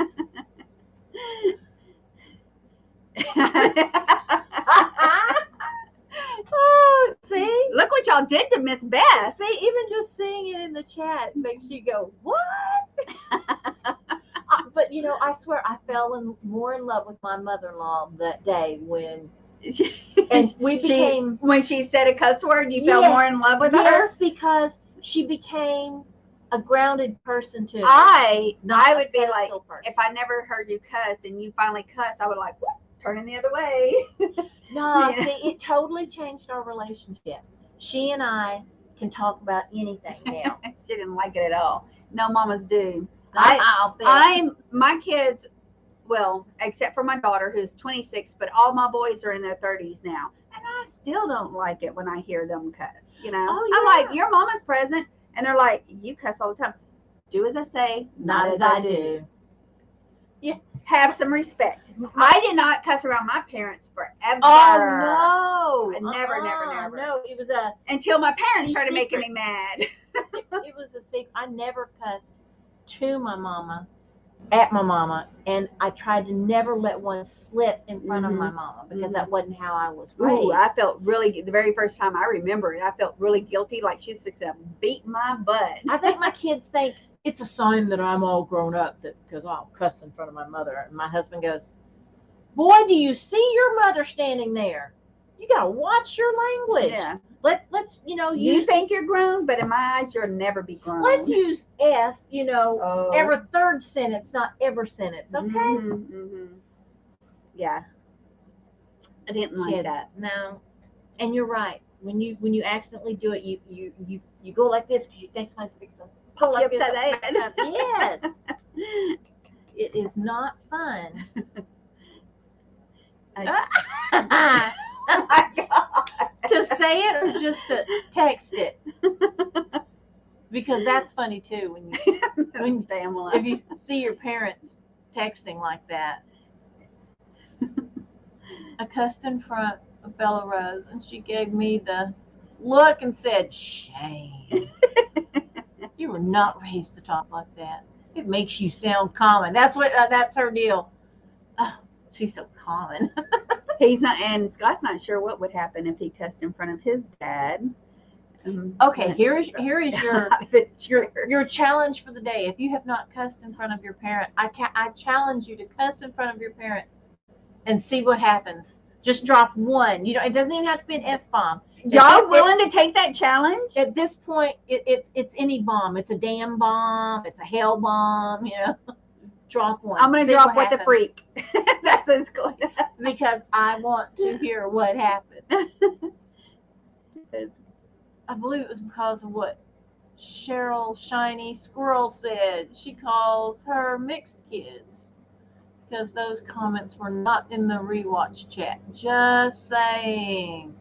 Oh, see? Look what y'all did to Miss Beth. See, even just seeing it in the chat makes you go, what? But, I swear I fell more in love with my mother-in-law that day when and we became. When she said a cuss word, you fell more in love with her? Yes, because she became a grounded person too. I would be like, person. if I never heard you cuss and you finally cuss, I would like, whoop, turning the other way. No, see, it totally changed our relationship. She and I can talk about anything now. She didn't like it at all. No mamas do. My kids, well, except for my daughter who's 26, but all my boys are in their 30s now. And I still don't like it when I hear them cuss, Oh, I'm yeah. like, your mama's present. And they're like, you cuss all the time. Do as I say, not as I do. Yeah. Have some respect. I did not cuss around my parents forever. Oh, no. Never. No, it was until my parents started making me mad. It was a secret. I never cussed to my mama, at my mama, and I tried to never let one slip in front of my mama because that wasn't how I was raised. Ooh, I felt really, the very first time I remember it, I felt really guilty, like she was fixing to beat my butt. I think my kids think it's a sign that I'm all grown up because I'll cuss in front of my mother. And my husband goes, boy, do you see your mother standing there? You got to watch your language. Yeah. Let's, you think you're grown, but in my eyes, you'll never be grown. Let's use S, every third sentence, not every sentence, okay? Mm-hmm. Yeah. I didn't like that. No. And you're right. When you accidentally do it, you go like this because you think somebody's fixing to pull like this. Yes. It is not fun. Oh my God. To say it or just to text it? Because that's funny too when if you see your parents texting like that. I cussed in front of Bella Rose and she gave me the look and said, shame. You were not raised to talk like that. It makes you sound common. That's her deal. Oh, she's so common. He's not, and Scott's not sure what would happen if he cussed in front of his dad. Okay, here is your challenge for the day. If you have not cussed in front of your parent, I challenge you to cuss in front of your parent and see what happens. Just drop one. It doesn't even have to be an F-bomb. Y'all willing to take that challenge? At this point, it's any bomb. It's a damn bomb. It's a hell bomb. Drop one. I'm going to drop what the freak. That's his clue. Because I want to hear what happened. I believe it was because of what Cheryl Shiny Squirrel said. She calls her mixed kids. Because those comments were not in the rewatch chat. Just saying.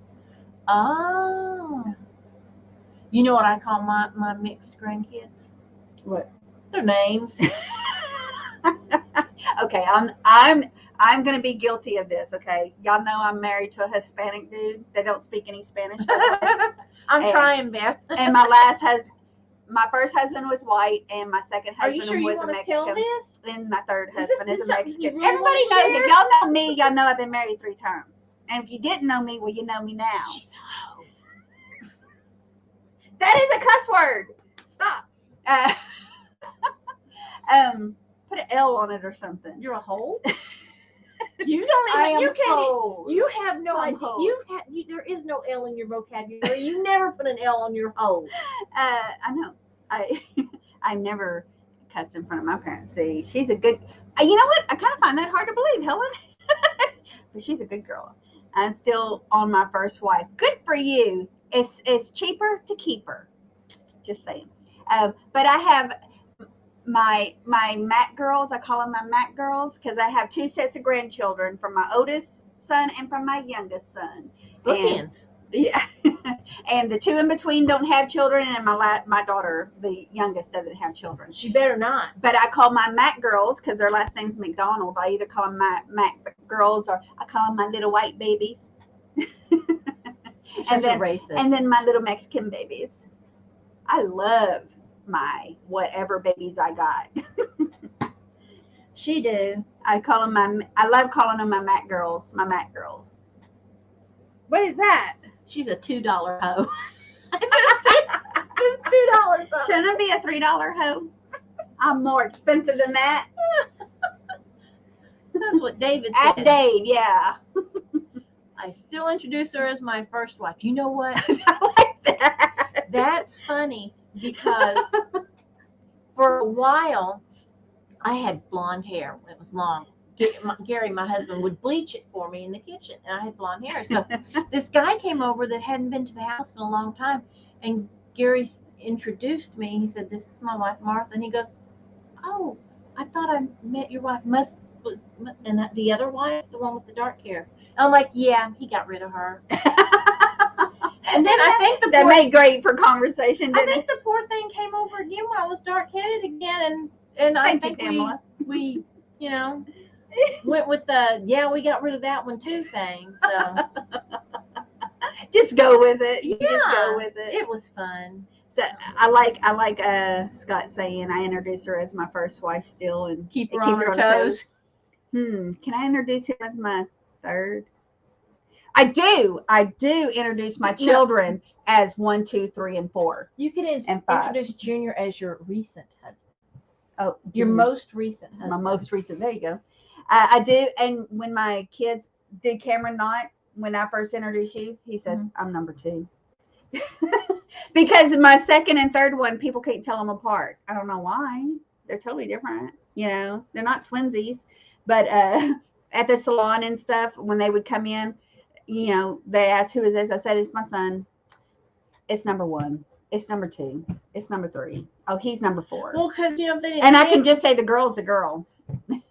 Oh. You know what I call my mixed grandkids? What? Their names. Okay, I'm gonna be guilty of this. Okay, y'all know I'm married to a Hispanic dude. They don't speak any Spanish. I'm And- trying, Beth. And my first husband was white, and my second Are you husband sure you was a want to tell Mexican. this? And my third Is husband this is a something you Mexican. really Everybody wanna knows. share? If y'all know me, y'all know I've been married 3 times. And if you didn't know me, well, you know me now. She's That is a cuss word. Stop. Put an L on it or something. You're a hoe. You don't I even. am You can't. old. You have no I'm idea. hoe. There is no L in your vocabulary. You never put an L on your hoe. I know. I never cussed in front of my parents. See, she's a good. You know what? I kind of find that hard to believe, Helen. But she's a good girl. I'm still on my first wife. Good for you. It's cheaper to keep her. Just saying. But I have my Mac girls. I call them my Mac girls because I have 2 sets of grandchildren from my oldest son and from my youngest son. Bookends. Yeah. And the 2 in between don't have children, and my daughter, the youngest, doesn't have children. She better not. But I call my Mac girls because their last name's McDonald. I either call them my Mac girls or I call them my little white babies. And then racist. And then my little Mexican babies. I love my whatever babies I got. She do. I love calling them my Mac girls. My Mac girls. What is that? She's a $2 hoe. It's $2. Shouldn't I be a $3 hoe? I'm more expensive than that. That's what David At said. Dave, yeah. I still introduce her as my first wife. You know what? I like that. That's funny because for a while I had blonde hair. It was long. Gary, my husband, would bleach it for me in the kitchen, and I had blonde hair. So this guy came over that hadn't been to the house in a long time, and Gary introduced me. He said, "This is my wife, Martha," and he goes, "Oh, I thought I met your wife. And the other wife, the one with the dark hair." And I'm like, "Yeah, he got rid of her." And then I think that made great for conversation, I didn't think it? the poor thing came over again when I was dark headed again, and I Thank think you, Pamela. we went with the we got rid of that one too thing. So Just go with it. You just Yeah. go with it. it was fun. So I like Scott saying I introduce her as my first wife still and Keep her keep on her toes. Can I introduce him as my third? I do introduce my No. children as 1, 2, 3, and 4. You can And 5. introduce Junior as your recent husband. Oh, Your Junior. most recent husband. My most recent. There you go. I do, and when my kids did Cameron not, when I first introduced you, he says I'm number 2. Because my second and third one, people can't tell them apart. I don't know why. They're totally different. They're not twinsies. But at the salon and stuff, when they would come in, they asked, "Who is this?" I said, "It's my son. It's number 1. It's number 2. It's number 3. Oh, he's number 4." Well, because if they didn't, And I can just say the girl's the girl.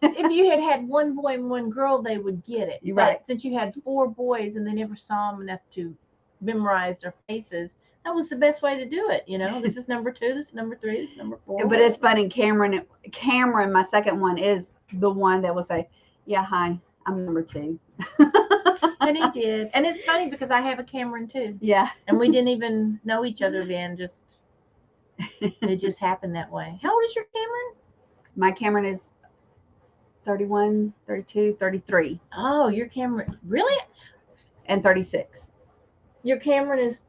if you had one boy and one girl, they would get it. You're But right. since you had 4 boys and they never saw them enough to memorize their faces, that was the best way to do it. This is number 2, this is number 3, this is number 4. But it's funny. Cameron, my second one, is the one that will say, "Yeah, hi, I'm number 2." And he did. And it's funny because I have a Cameron too. Yeah. And we didn't even know each other then. It just happened that way. How old is your Cameron? My Cameron is 31, 32, 33, Oh, your Cameron. Really? and 36. Your Cameron is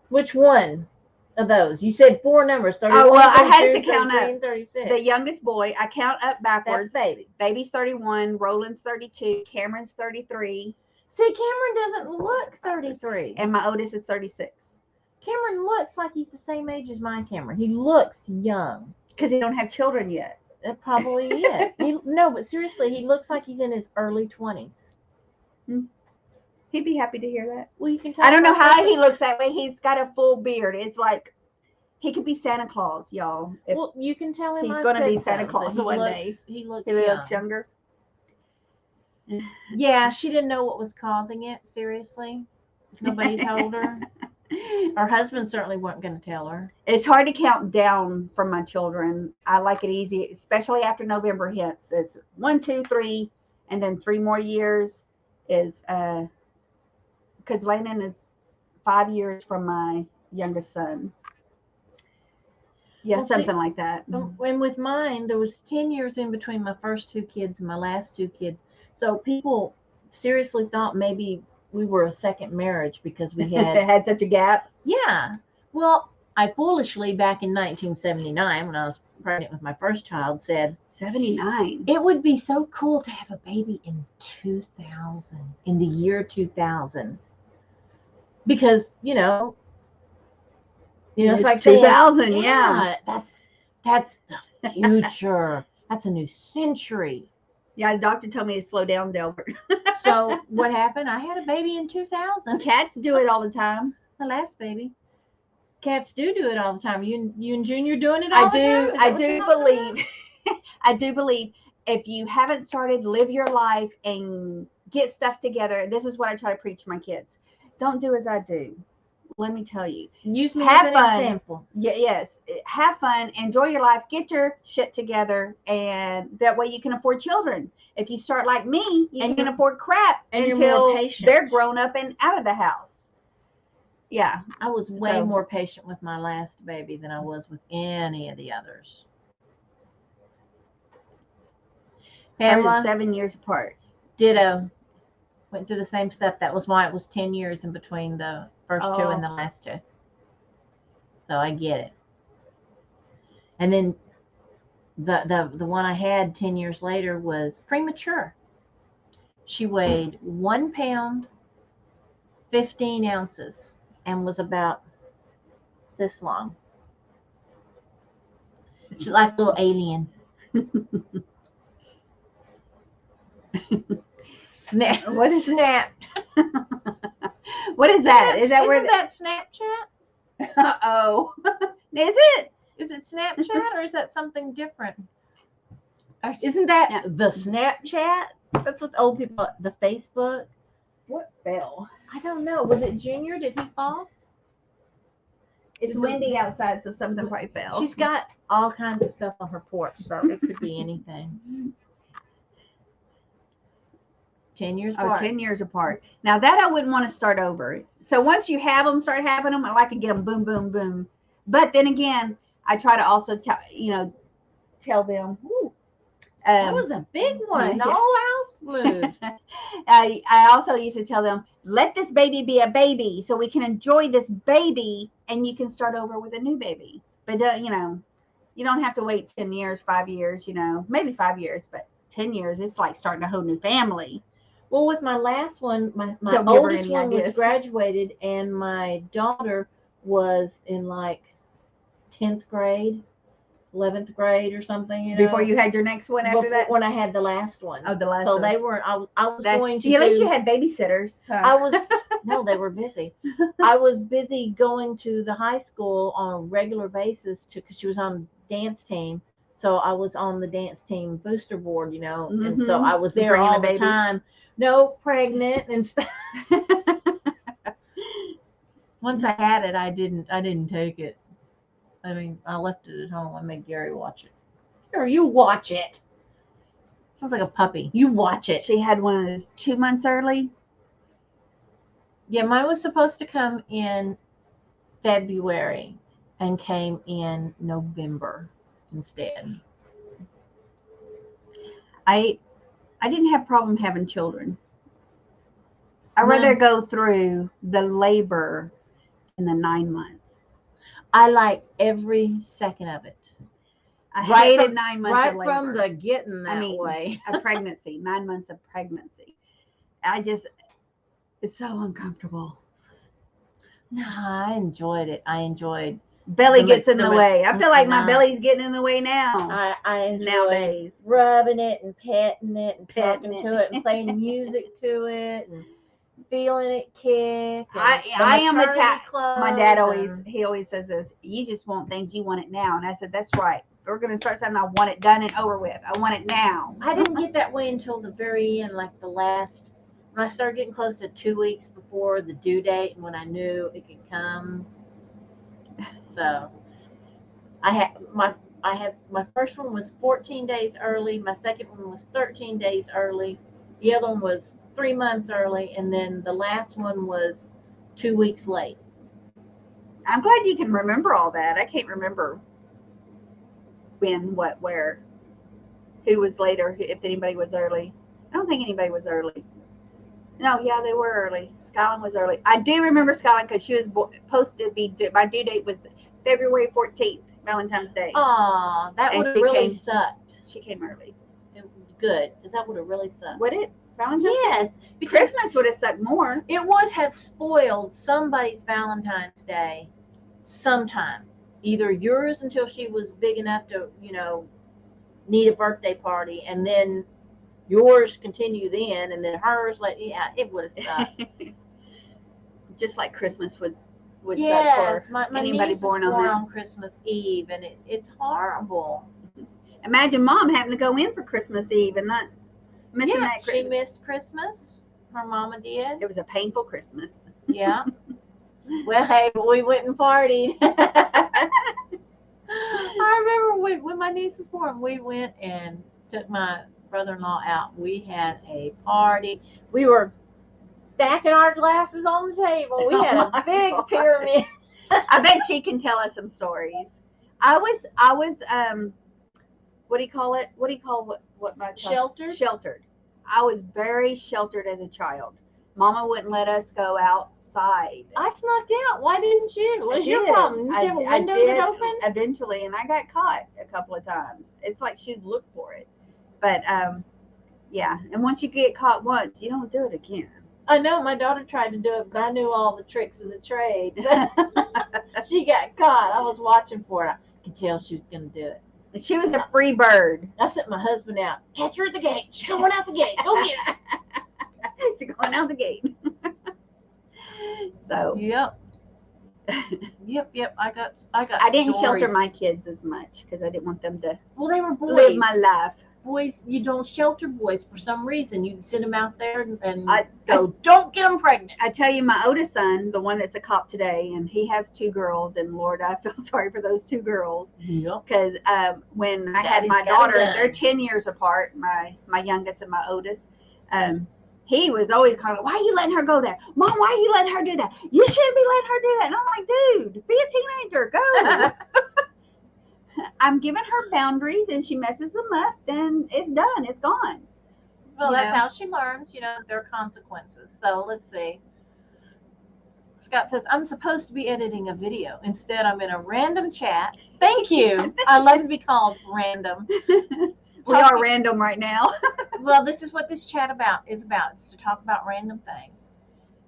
which one of those? You said 4 numbers. 31, Oh, well, I had 32, to count 33, up. and 36. The youngest boy, I count up That's backwards. baby. Baby's 31, Roland's 32, Cameron's 33, See, Cameron doesn't look 33. and my oldest is 36. Cameron looks like he's the same age as my Cameron. He looks young. Because he don't have children yet. That probably is. No, but seriously, he looks like he's in his early 20s. He'd be happy to hear that. Well, you can tell. I don't know by how looking- he looks that way. He's got a full beard. It's like he could be Santa Claus, y'all. If Well, you can tell him He's I gonna said be so, Santa that Claus he one looks, day. He looks he young. looks younger. Yeah, she didn't know what was causing it. Seriously, nobody told her. Her husband certainly wasn't going to tell her. It's hard to count down from my children. I like it easy, especially after November hits. It's 1, 2, 3, and then 3 more years is because Landon is 5 years from my youngest son. Yeah, Well, see, something like that. And with mine, there was 10 years in between my first 2 kids and my last 2 kids. So people seriously thought maybe we were a second marriage because we It had, had such a gap. yeah. Well, I foolishly, back in 1979, when I was pregnant with my first child, said, 79. it would be so cool to have a baby in 2000, in the year 2000. Because, it's like saying, 2000, yeah. That's the future. That's a new century. Yeah, the doctor told me to slow down, Delbert. So what happened? I had a baby in 2000. Cats do it all the time. My last baby. Cats do it all the time. You and Junior doing it all the time? Is that I what do you're talking about? believe. I do believe if you haven't started, live your life and get stuff together. This is what I try to preach to my kids. Don't do as I do. Let me tell you. Use me Have as an fun. example. Yes. Have fun. Enjoy your life. Get your shit together. And that way you can afford children. If you start like me, you can afford crap and you're more until patient. they're grown up and out of the house. Yeah. I was way So- more patient with my last baby than I was with any of the others. Ours is Pamela, 7 years apart. ditto. Went through the same stuff. That was why it was 10 years in between the first 2 and the last 2. So I get it. And then the one I had 10 years later was premature. She weighed 1 pound, 15 ounces, and was about this long. She's like a little alien. Snap. What is Snap? What is that? Is that Isn't where? that Snapchat? Uh-oh. Is it? Is it Snapchat or is that something different? Isn't that the Snapchat? That's what the old people, the Facebook. What fell? I don't know. Was it Junior? Did he fall? It's windy outside, so something probably fell. She's got all kinds of stuff on her porch, so it could be anything. 10 years apart. 10 years apart. Now that I wouldn't want to start over. So once you have them, start having them, I like to get them boom, boom, boom. But then again, I try to also tell them. That was a big one. The yeah. whole house moved. I also used to tell them, let this baby be a baby so we can enjoy this baby and you can start over with a new baby. But, you don't have to wait 10 years, 5 years, maybe 5 years, but 10 years, it's like starting a whole new family. Well, with my last one, my Don't give her oldest any one was ideas. graduated, and my daughter was in like 10th grade, 11th grade or something, Before you had your next one after that? when I had the last one. Oh, the last So one. they weren't, I was going to At least do- you had babysitters. Huh? I was, no, they were busy. I was busy going to the high school on a regular basis because she was on the dance team. So I was on the dance team booster board, and so Mhm. I was there Bringing all a the baby. time. No, pregnant and stuff. Once I had it, I didn't take it. I mean, I left it at home. I made Gary watch it. Here, you watch it. Sounds like a puppy. You watch it. She had one of those 2 months early. Yeah, mine was supposed to come in February and came in November instead. I didn't have problem having children. I'd No. rather go through the labor in the 9 months. I liked every second of it. I Right hated from- 9 months Right of labor. from the getting that way. A pregnancy, 9 months of pregnancy. It's so uncomfortable. No, I enjoyed it. I enjoyed. Belly The gets in the the way. I feel like my nah. belly's getting in the way now. I enjoyed Nowadays. rubbing it and petting it and Petting talking it. to it and playing music to it and feeling it kick. And I am the maternity type. My dad clothes always says this. You just want things, you want it now. And I said, that's right. We're gonna start something. I want it done and over with. I want it now. I didn't get that way until the very end, like the last when I started getting close to 2 weeks before the due date and when I knew it could come. So I had my first one was 14 days early, my second one was 13 days early, the other one was 3 months early, and then the last one was 2 weeks late. I'm glad you can remember all that. I can't remember when, what, where, who was later, if anybody was early. I don't think anybody was early. No, yeah, they were early. Skyline was early. I do remember Skyline because she was supposed to be, my due date was February 14th, Valentine's Day. Aw, that And would have she really came- sucked. She came early. It was good, because that would have really sucked. Would it? Valentine's Yes, Day? because Christmas would have sucked more. it would have spoiled somebody's Valentine's Day sometime. Either yours until she was big enough to, need a birthday party, and then yours continue then, and then hers, like, yeah, it would have sucked. Just like Christmas would suck Yes, for my anybody niece born is on born that. on Christmas Eve, and it's horrible. Imagine Mom having to go in for Christmas Eve and not missing Yeah, that she Christmas. missed Christmas. Her mama did. It was a painful Christmas. Yeah. Well, hey, but we went and partied. I remember when my niece was born, we went and took my brother-in-law out. We had a party. We were stacking our glasses on the table. We had Oh a my big God. pyramid. I bet she can tell us some stories. I was what do you call it? What do you call what my child? Sheltered? Sheltered. I was very sheltered as a child. Mama wouldn't let us go outside. I snuck out. Why didn't you? What was your did. problem? Did you have a I window did that opened? eventually, and I got caught a couple of times. It's like she'd look for it. But yeah, and once you get caught once, you don't do it again. I know my daughter tried to do it, but I knew all the tricks of the trade. She got caught. I was watching for it. I could tell she was going to do it. She was a free bird. I sent my husband out. Catch her at the gate. She's going out the gate. Go get her. She's going out the gate. So Yep. Yep. I got. I didn't shelter stories. my kids as much because I didn't want them to Well, they were boys. live my life. Boys, you don't shelter boys for some reason. You send them out there and I- go. Don't get them pregnant. I tell you, my oldest son, the one that's a cop today, and he has 2 girls, and Lord, I feel sorry for those 2 girls. Yep. Because when I had Daddy's my got daughter, a gun. they're 10 years apart, my youngest and my oldest. He was always kind of, why are you letting her go there? Mom, why are you letting her do that? You shouldn't be letting her do that. And I'm like, dude, be a teenager, go. I'm giving her boundaries, and she messes them up, then it's done. It's gone. Well, You that's know? how she learns. There are consequences. So let's see. Scott says, I'm supposed to be editing a video. Instead, I'm in a random chat. Thank you. I love to be called random. We are random right now. Well, this is what this chat is about. It's to talk about random things.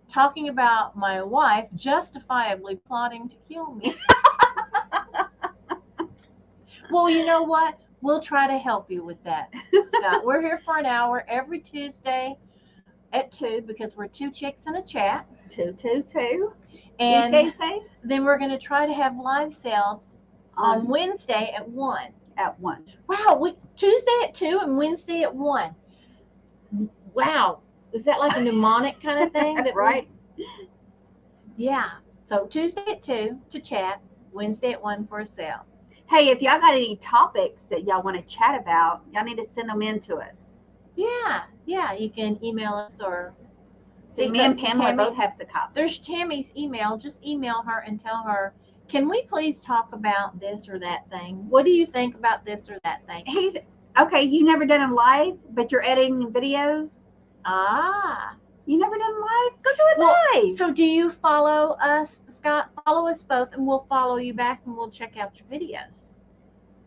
Talking about my wife justifiably plotting to kill me. Well, you know what? We'll try to help you with that, Scott. We're here for an hour every Tuesday at 2 because we're 2 chicks in a chat. 222. And TTT then we're going to try to have live sales on Wednesday at 1. at 1. Wow, Tuesday at 2 and Wednesday at 1. Wow. Is that like a mnemonic kind of thing? Right? Yeah. So Tuesday at 2 to chat, Wednesday at 1 for a sale. Hey, if y'all got any topics that y'all want to chat about, y'all need to send them in to us. Yeah. You can email us or See, me and see Pamela Tammy. both have the copy. There's Tammy's email. Just email her and tell her, can we please talk about this or that thing? What do you think about this or that thing? He's okay. You never done them live, but you're editing videos. Ah. You never done live? Go do it Well, live. So do you follow us, Scott? Follow us both, and we'll follow you back, and we'll check out your videos.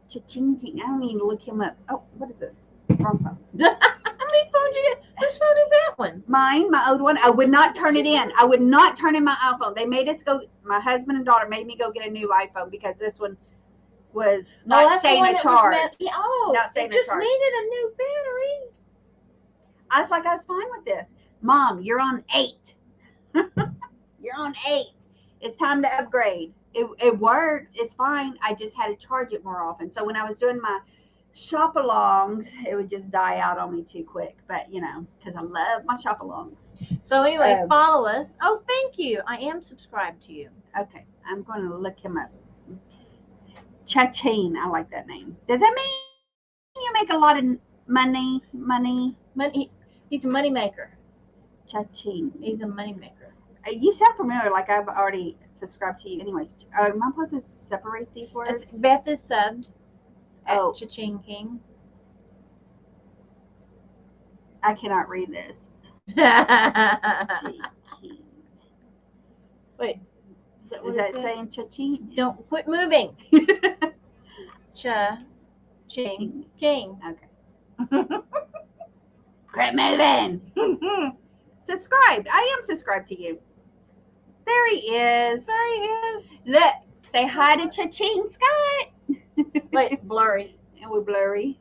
Cha-ching. I don't need to look him up. Oh, what is this? Wrong phone. How many phones you get? Which phone is that one? Mine, my old one. I would not turn it in. I would not turn in my iPhone. They made us go. My husband and daughter made me go get a new iPhone because this one was not that's the staying one a that was charge. yeah, oh, Not staying it a just charge. needed a new battery. I was like, I was fine with this. Mom, you're on 8. You're on 8. It's time to upgrade. It works. It's fine. I just had to charge it more often. So when I was doing my shop-alongs, it would just die out on me too quick. But, you know, because I love my shop-alongs. So anyway, Um, follow us. Oh, thank you. I am subscribed to you. Okay, I'm going to look him up. Cha-ching, I like that name. Does that mean you make a lot of money? Money. He's a money maker. Cha-ching. He's a money maker. You sound familiar, like I've already subscribed to you. Anyways, am I supposed to separate these words? Beth is subbed at Oh. Cha-ching King. I cannot read this. Wait, is that what Is it that says? saying cha-ching? Don't quit moving. Cha-ching King. Okay. Quit moving. Subscribed. I am subscribed to you. There he is. There he is. Look, say hi to Cha-ching Scott. Wait, blurry. And we're blurry.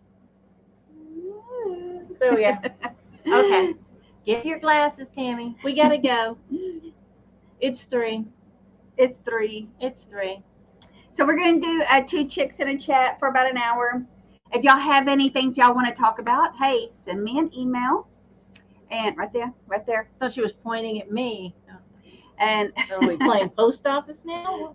There we go. Okay. Get your glasses, Tammy. We gotta go. It's 3. It's 3. It's 3. So we're going to do 2 chicks in a chat for about an hour. If y'all have any things y'all want to talk about, hey, send me an email. And right there. I thought she was pointing at me. And Are we playing post office now?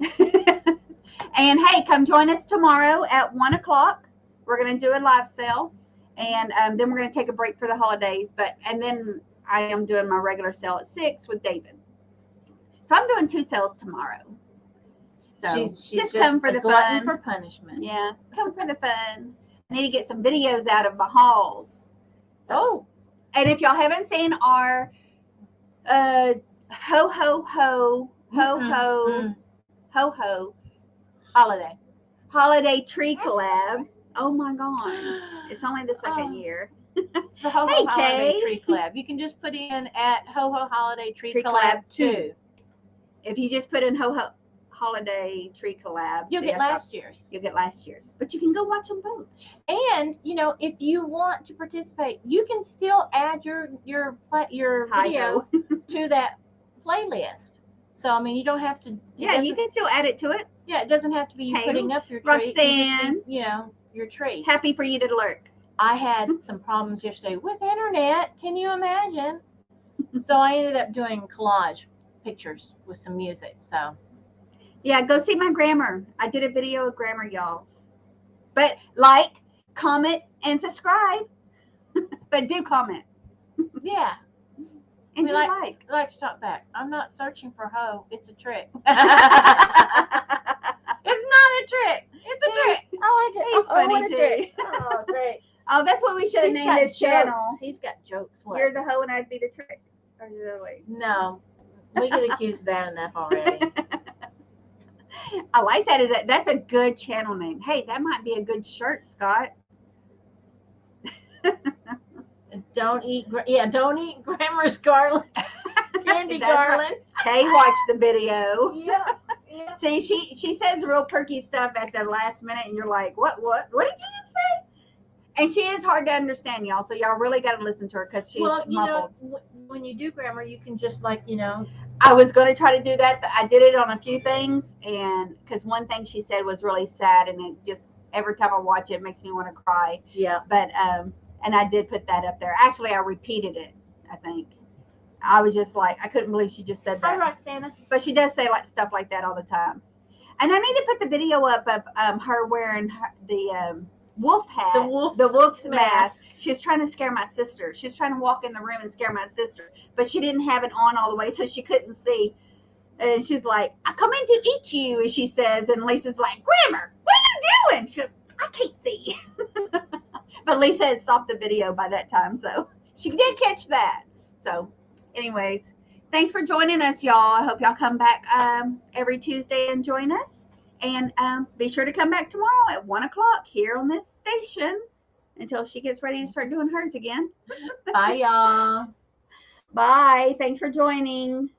and hey, come join us tomorrow at 1 o'clock. We're going to do a live sale. And then we're going to take a break for the holidays. And then I am doing my regular sale at 6 with David. So I'm doing 2 sales tomorrow. So She's just come for a the glutton fun. for punishment. Yeah, come for the fun. I need to get some videos out of my hauls. Oh, And if y'all haven't seen our ho ho ho ho ho ho holiday tree collab. Oh my god. It's only the second Oh. year. It's the Ho Ho Hey, Holiday Kay. Tree Collab. You can just put in at Ho Ho Holiday Tree Tree Collab Collab 2. If you just put in ho ho holiday tree collab, You'll see, get I saw- last year's. You'll get last year's. But you can go watch them both. And Oh. if you want to participate, you can still add your video to that playlist. So I mean, you don't have to. Yeah, you can still add it to it. Yeah, it doesn't have to be you Hey, putting up your tree. It can Roxanne. just be, your tree. Happy for you to lurk. I had some problems yesterday with internet. Can you imagine? So I ended up doing collage pictures with some music. So Yeah, go see my grammar. I did a video of grammar, y'all. But like, comment, and subscribe. But do comment. yeah, And We do like. I like to talk back. I'm not searching for hoe. It's a trick. It's not a trick. It's a trick. I like it. He's I want funny a trick. Oh, great. Oh, that's what we should have He's named got this channel. jokes. He's got jokes. What? You're the hoe and I'd be the trick. Or is it the other way? No, we get accused of that enough already. I like that. That's a good channel name. Hey, that might be a good shirt, Scott. Don't eat Grammar's garlic, candy That's right. garlands. Kay watched the video. Yeah, yeah. See, she says real perky stuff at the last minute, and you're like, what did you just say? And she is hard to understand, y'all. So y'all really got to listen to her because she's Well, muffled. when you do grammar, you can just I was going to try to do that. I did it on a few things, and because one thing she said was really sad, and it just every time I watch it, it makes me want to cry. yeah. But and I did put that up there. Actually, I repeated it. I think I was just like, I couldn't believe she just said Hi, that. Roxana. But she does say stuff like that all the time. And I need to put the video up of her wearing the wolf hat, The wolf's mask. mask. She was trying to scare my sister. She was trying to walk in the room and scare my sister, but she didn't have it on all the way, so she couldn't see. And she's like, "I come in to eat you," as she says. And Lisa's like, "Grammar, what are you doing?" She goes, "I can't see." But Lisa had stopped the video by that time, so she did catch that. So, anyways, thanks for joining us, y'all. I hope y'all come back every Tuesday and join us. And be sure to come back tomorrow at 1 o'clock here on this station until she gets ready to start doing hers again. Bye, y'all. Bye. Thanks for joining.